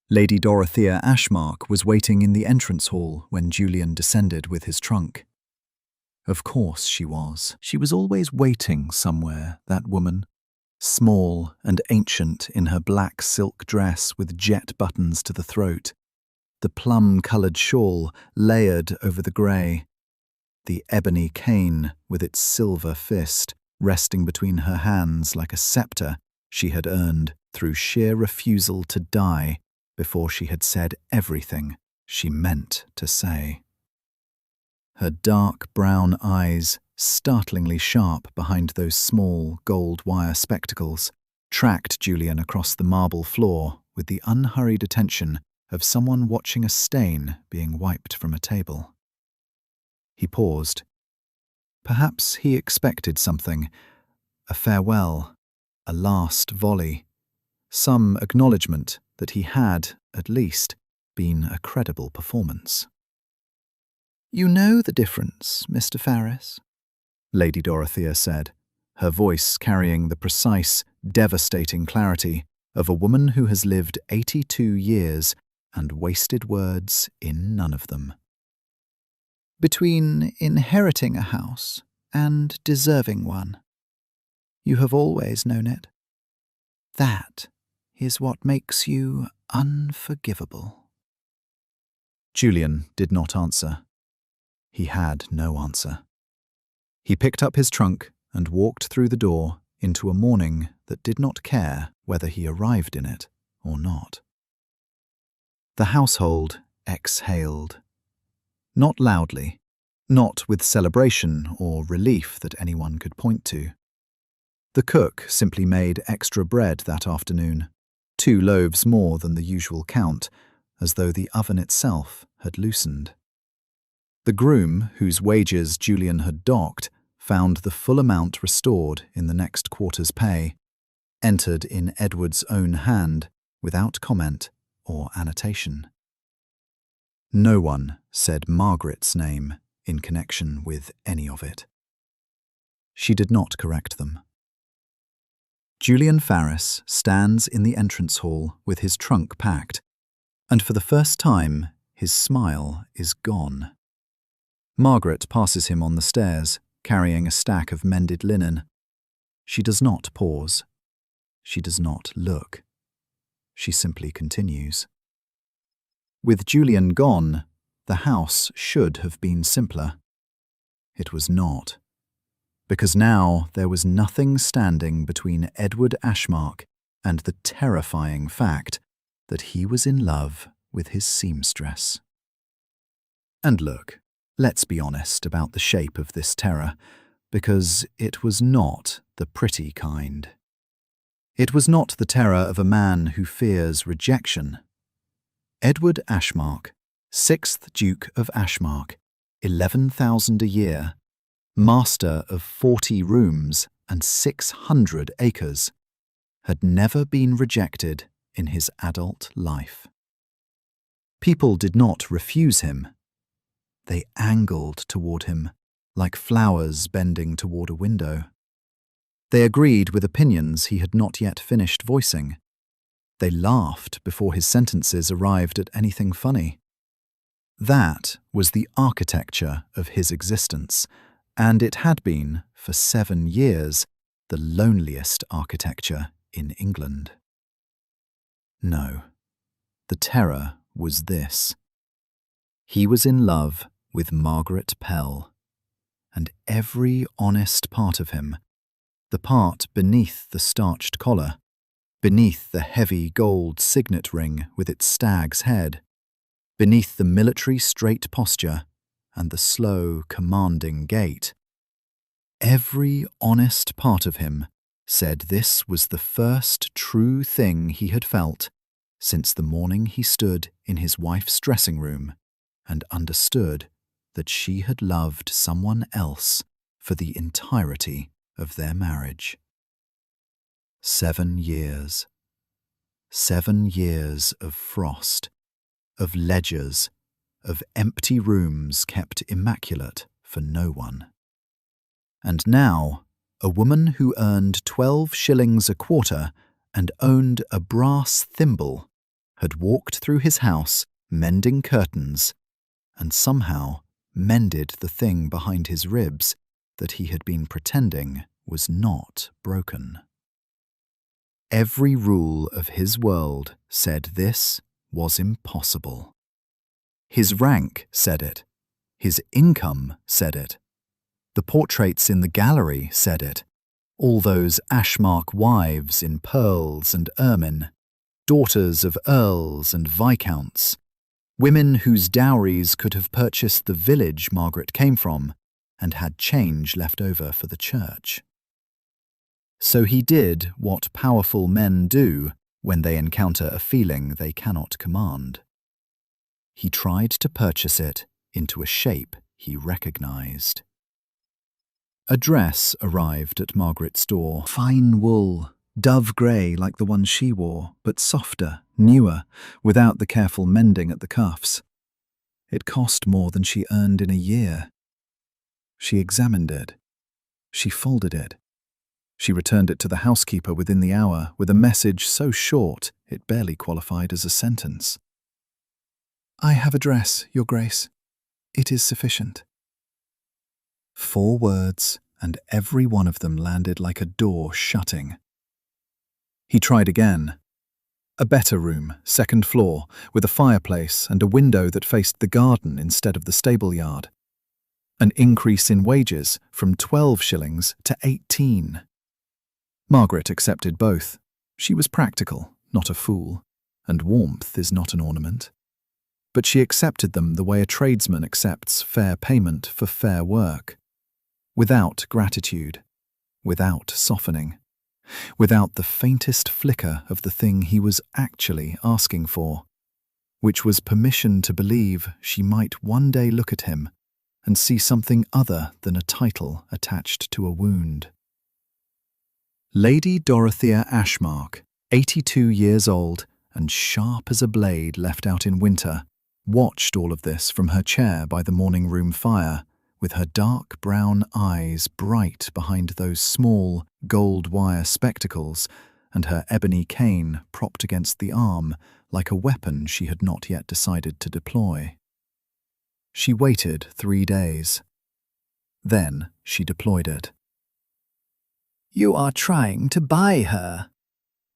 Lady Dorothea Ashmark was waiting in the entrance hall when Julian descended with his trunk. Of course she was. She was always waiting somewhere, that woman, small and ancient in her black silk dress with jet buttons to the throat, the plum-coloured shawl layered over the grey, the ebony cane with its silver fist resting between her hands like a sceptre she had earned through sheer refusal to die before she had said everything she meant to say. Her dark brown eyes, startlingly sharp behind those small gold wire spectacles, tracked Julian across the marble floor with the unhurried attention of someone watching a stain being wiped from a table. He paused. Perhaps he expected something, a farewell, a last volley, some acknowledgement that he had, at least, been a credible performance. "You know the difference, Mr. Ferris," Lady Dorothea said, her voice carrying the precise, devastating clarity of a woman who has lived 82 years and wasted words in none of them. "Between inheriting a house and deserving one. You have always known it. That is what makes you unforgivable." Julian did not answer. He had no answer. He picked up his trunk and walked through the door into a morning that did not care whether he arrived in it or not. The household exhaled. Not loudly, not with celebration or relief that anyone could point to. The cook simply made extra bread that afternoon, 2 loaves more than the usual count, as though the oven itself had loosened. The groom, whose wages Julian had docked, found the full amount restored in the next quarter's pay, entered in Edward's own hand without comment or annotation. No one said Margaret's name in connection with any of it. She did not correct them. Julian Ferris stands in the entrance hall with his trunk packed, and for the first time his smile is gone. Margaret passes him on the stairs, carrying a stack of mended linen. She does not pause. She does not look. She simply continues. With Julian gone, the house should have been simpler. It was not, because now there was nothing standing between Edward Ashmark and the terrifying fact that he was in love with his seamstress. And look, let's be honest about the shape of this terror, because it was not the pretty kind. It was not the terror of a man who fears rejection. Edward Ashmark, 6th Duke of Ashmark, 11,000 a year, master of 40 rooms and 600 acres, had never been rejected in his adult life. People did not refuse him. They angled toward him, like flowers bending toward a window. They agreed with opinions he had not yet finished voicing. They laughed before his sentences arrived at anything funny. That was the architecture of his existence, and it had been, for 7 years, the loneliest architecture in England. No, the terror was this. He was in love with Margaret Pell, and every honest part of him, the part beneath the starched collar, beneath the heavy gold signet ring with its stag's head, beneath the military straight posture and the slow, commanding gait, every honest part of him said this was the first true thing he had felt since the morning he stood in his wife's dressing room and understood that she had loved someone else for the entirety of their marriage. 7 years. 7 years of frost, of ledgers, of empty rooms kept immaculate for no one. And now, a woman who earned 12 shillings a quarter and owned a brass thimble had walked through his house mending curtains and somehow mended the thing behind his ribs that he had been pretending was not broken. Every rule of his world said this was impossible. His rank said it. His income said it. The portraits in the gallery said it. All those Ashmark wives in pearls and ermine, daughters of earls and viscounts, women whose dowries could have purchased the village Margaret came from and had change left over for the church. So he did what powerful men do when they encounter a feeling they cannot command. He tried to purchase it into a shape he recognized. A dress arrived at Margaret's door. Fine wool, dove grey like the one she wore, but softer, newer, without the careful mending at the cuffs. It cost more than she earned in a year. She examined it. She folded it. She returned it to the housekeeper within the hour with a message so short it barely qualified as a sentence. "I have a dress, Your Grace. It is sufficient." 4 words, and every one of them landed like a door shutting. He tried again. A better room, 2nd floor, with a fireplace and a window that faced the garden instead of the stable yard. An increase in wages from 12 shillings to 18. Margaret accepted both. She was practical, not a fool, and warmth is not an ornament. But she accepted them the way a tradesman accepts fair payment for fair work. Without gratitude, without softening, without the faintest flicker of the thing he was actually asking for, which was permission to believe she might one day look at him and see something other than a title attached to a wound. Lady Dorothea Ashmark, 82 years old and sharp as a blade left out in winter, watched all of this from her chair by the morning room fire, with her dark brown eyes bright behind those small gold wire spectacles and her ebony cane propped against the arm like a weapon she had not yet decided to deploy. She waited 3 days. Then she deployed it. "You are trying to buy her,"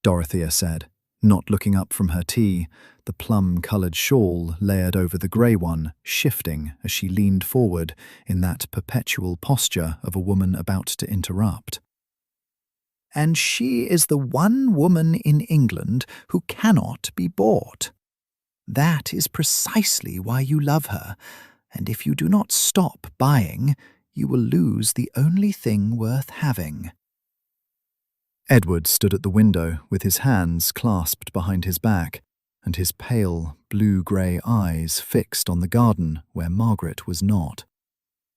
Dorothea said, not looking up from her tea, the plum-coloured shawl layered over the grey one shifting as she leaned forward in that perpetual posture of a woman about to interrupt. "And she is the one woman in England who cannot be bought. That is precisely why you love her, and if you do not stop buying, you will lose the only thing worth having." Edward stood at the window with his hands clasped behind his back and his pale, blue-grey eyes fixed on the garden where Margaret was not.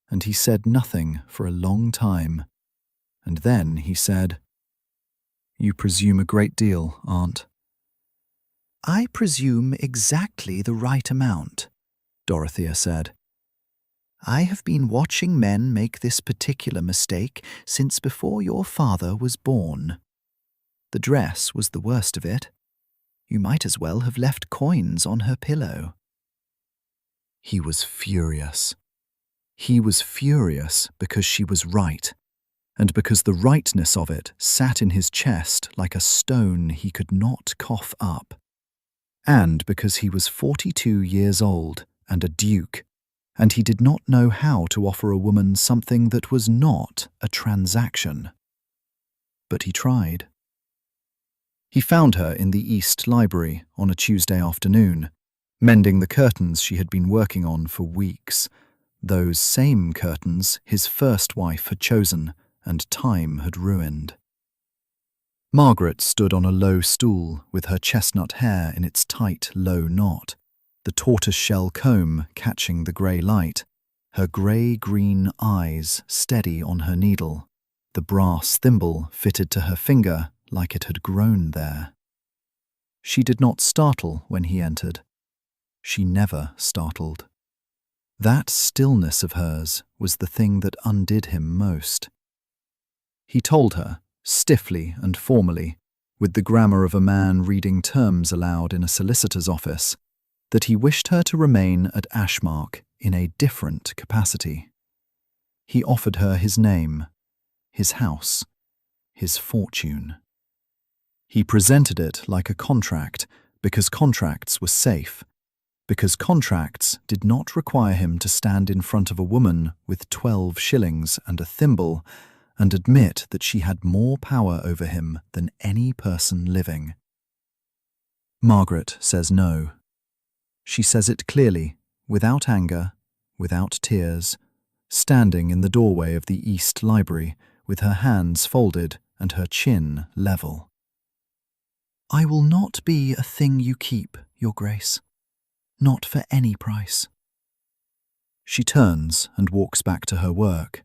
And he said nothing for a long time. And then he said, "You presume a great deal, Aunt." "I presume exactly the right amount," Dorothea said. "I have been watching men make this particular mistake since before your father was born. The dress was the worst of it. You might as well have left coins on her pillow." He was furious. He was furious because she was right, and because the rightness of it sat in his chest like a stone he could not cough up, and because he was 42 years old and a duke, and he did not know how to offer a woman something that was not a transaction. But he tried. He found her in the East Library on a Tuesday afternoon, mending the curtains she had been working on for weeks, those same curtains his first wife had chosen and time had ruined. Margaret stood on a low stool with her chestnut hair in its tight, low knot, the tortoise-shell comb catching the grey light, her grey-green eyes steady on her needle, the brass thimble fitted to her finger like it had grown there. She did not startle when he entered. She never startled. That stillness of hers was the thing that undid him most. He told her, stiffly and formally, with the grammar of a man reading terms aloud in a solicitor's office, that he wished her to remain at Ashmark in a different capacity. He offered her his name, his house, his fortune. He presented it like a contract because contracts were safe, because contracts did not require him to stand in front of a woman with 12 shillings and a thimble and admit that she had more power over him than any person living. Margaret says no. She says it clearly, without anger, without tears, standing in the doorway of the East Library with her hands folded and her chin level. "I will not be a thing you keep, Your Grace. Not for any price." She turns and walks back to her work,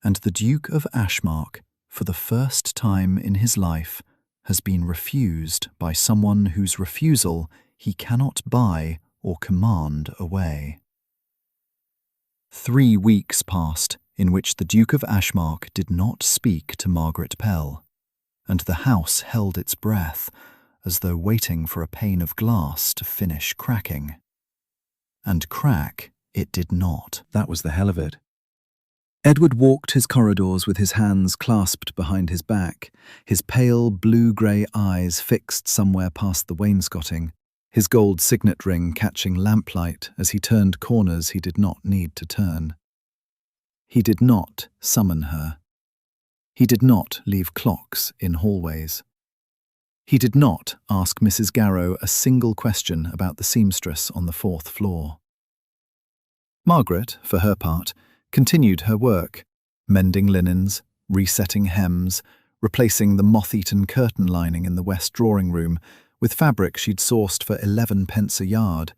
and the Duke of Ashmark, for the first time in his life, has been refused by someone whose refusal he cannot buy or command away. 3 weeks passed in which the Duke of Ashmark did not speak to Margaret Pell, and the house held its breath as though waiting for a pane of glass to finish cracking. And crack it did not. That was the hell of it. Edward walked his corridors with his hands clasped behind his back, his pale blue-grey eyes fixed somewhere past the wainscoting, his gold signet ring catching lamplight as he turned corners he did not need to turn. He did not summon her. He did not leave clocks in hallways. He did not ask Mrs. Garrow a single question about the seamstress on the 4th floor. Margaret, for her part, continued her work, mending linens, resetting hems, replacing the moth-eaten curtain lining in the west drawing-room with fabric she'd sourced for 11 pence a yard,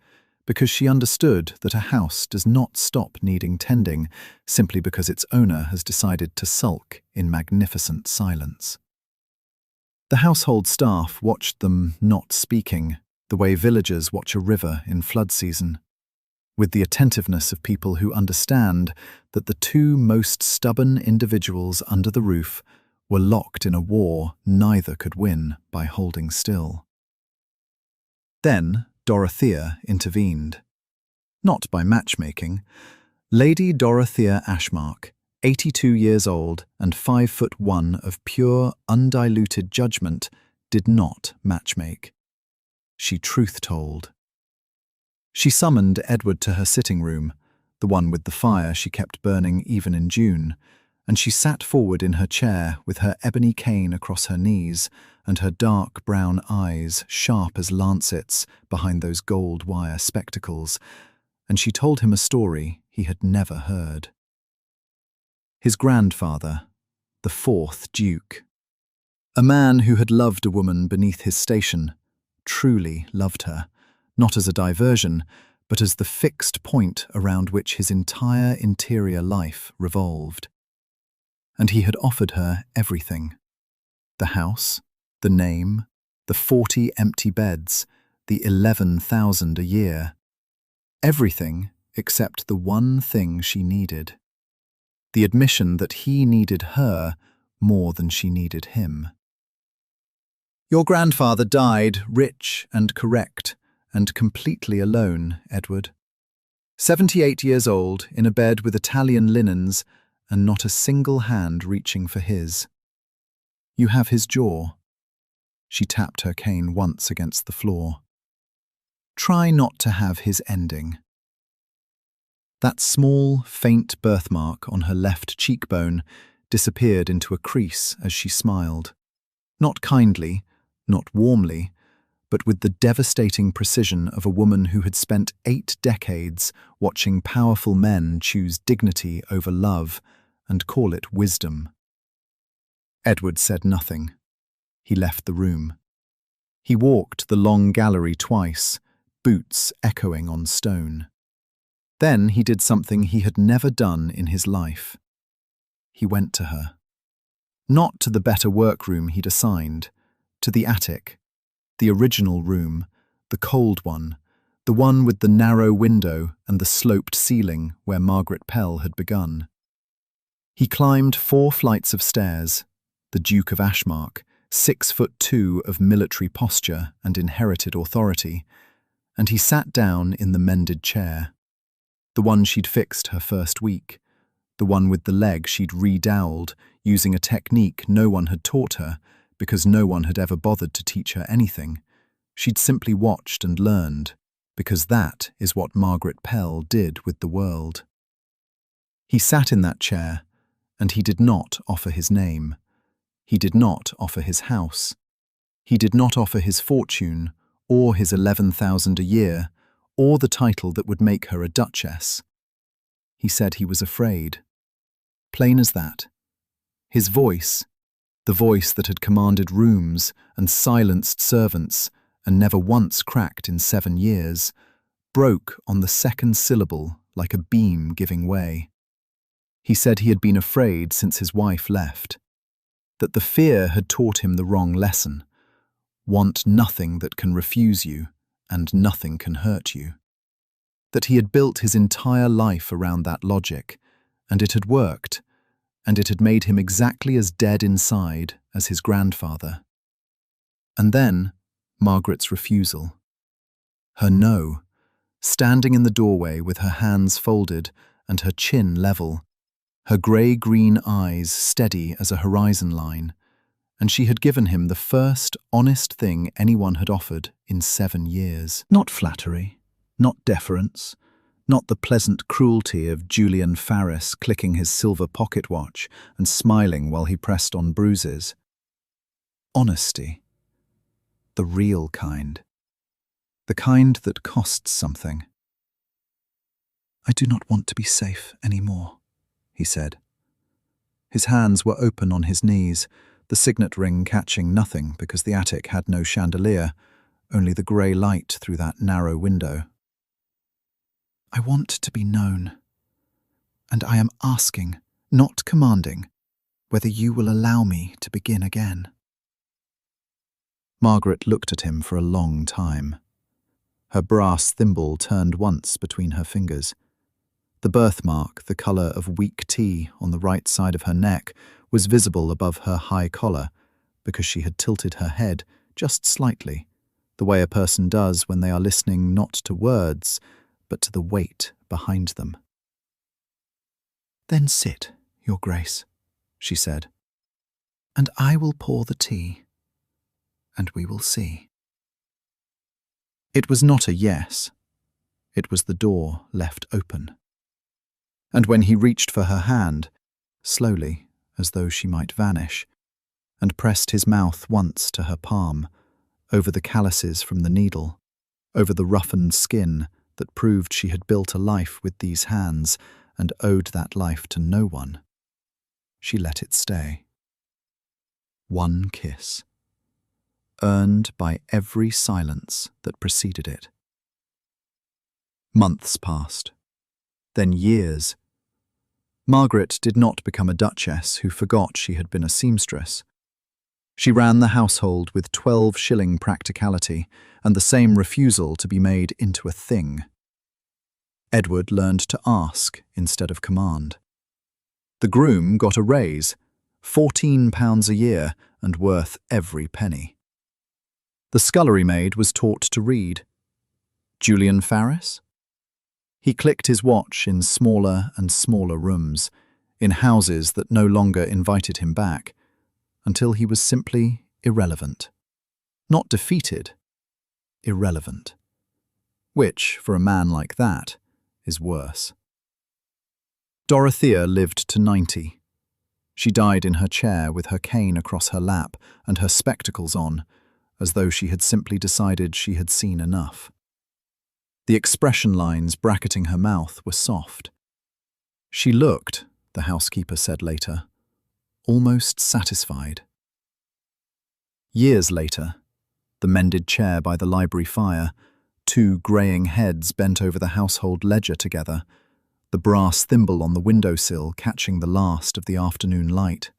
because she understood that a house does not stop needing tending simply because its owner has decided to sulk in magnificent silence. The household staff watched them not speaking, the way villagers watch a river in flood season, with the attentiveness of people who understand that the 2 most stubborn individuals under the roof were locked in a war neither could win by holding still. Then Dorothea intervened. Not by matchmaking. Lady Dorothea Ashmark, 82 years old and 5'1" of pure, undiluted judgment, did not matchmake. She truth-told. She summoned Edward to her sitting room, the one with the fire she kept burning even in June, and she sat forward in her chair with her ebony cane across her knees and her dark brown eyes sharp as lancets behind those gold wire spectacles, and she told him a story he had never heard. His grandfather, the 4th Duke. A man who had loved a woman beneath his station, truly loved her, not as a diversion, but as the fixed point around which his entire interior life revolved. And he had offered her everything. The house, the name, the 40 empty beds, the 11,000 a year. Everything except the one thing she needed. The admission that he needed her more than she needed him. Your grandfather died rich and correct, and completely alone, Edward. 78 years old, in a bed with Italian linens, and not a single hand reaching for his. You have his jaw. She tapped her cane once against the floor. Try not to have his ending. That small, faint birthmark on her left cheekbone disappeared into a crease as she smiled. Not kindly, not warmly, but with the devastating precision of a woman who had spent 8 decades watching powerful men choose dignity over love and call it wisdom. Edward said nothing. He left the room. He walked the long gallery twice, boots echoing on stone. Then he did something he had never done in his life. He went to her. Not to the better workroom he'd assigned, to the attic, the original room, the cold one, the one with the narrow window and the sloped ceiling where Margaret Pell had begun. He climbed 4 flights of stairs, the Duke of Ashmark, 6'2" of military posture and inherited authority, and he sat down in the mended chair, the one she'd fixed her first week, the one with the leg she'd redoweled, using a technique no one had taught her because no one had ever bothered to teach her anything. She'd simply watched and learned, because that is what Margaret Pell did with the world. He sat in that chair, and he did not offer his name. He did not offer his house. He did not offer his fortune, or his 11,000 a year, or the title that would make her a duchess. He said he was afraid. Plain as that. His voice, the voice that had commanded rooms and silenced servants and never once cracked in 7 years, broke on the second syllable like a beam giving way. He said he had been afraid since his wife left, that the fear had taught him the wrong lesson. Want nothing that can refuse you, and nothing can hurt you. that he had built his entire life around that logic, and it had worked, and it had made him exactly as dead inside as his grandfather. And then, Margaret's refusal. Her no, standing in the doorway with her hands folded and her chin level, her grey-green eyes steady as a horizon line, and she had given him the first honest thing anyone had offered in 7 years. Not flattery, not deference, not the pleasant cruelty of Julian Ferris clicking his silver pocket watch and smiling while he pressed on bruises. Honesty. The real kind. The kind that costs something. "I do not want to be safe anymore," he said. His hands were open on his knees, the signet ring catching nothing because the attic had no chandelier, only the grey light through that narrow window. "I want to be known, and I am asking, not commanding, whether you will allow me to begin again." Margaret looked at him for a long time. Her brass thimble turned once between her fingers. The birthmark, the colour of weak tea on the right side of her neck, was visible above her high collar because she had tilted her head just slightly, the way a person does when they are listening not to words, but to the weight behind them. "Then sit, Your Grace," she said, "and I will pour the tea, and we will see." It was not a yes. It was the door left open. And when he reached for her hand, slowly, as though she might vanish, and pressed his mouth once to her palm, over the calluses from the needle, over the roughened skin that proved she had built a life with these hands and owed that life to no one, she let it stay. One kiss, earned by every silence that preceded it. Months passed, then years. Margaret did not become a duchess who forgot she had been a seamstress. She ran the household with 12-shilling practicality and the same refusal to be made into a thing. Edward learned to ask instead of command. The groom got a raise, £14 a year and worth every penny. The scullery maid was taught to read. Julian Ferris? He clicked his watch in smaller and smaller rooms, in houses that no longer invited him back, until he was simply irrelevant. Not defeated, irrelevant. Which, for a man like that, is worse. Dorothea lived to 90. She died in her chair with her cane across her lap and her spectacles on, as though she had simply decided she had seen enough. The expression lines bracketing her mouth were soft. She looked, the housekeeper said later, almost satisfied. Years later, the mended chair by the library fire, 2 greying heads bent over the household ledger together, the brass thimble on the windowsill catching the last of the afternoon light.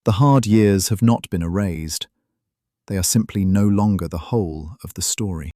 The hard years have not been erased. They are simply no longer the whole of the story.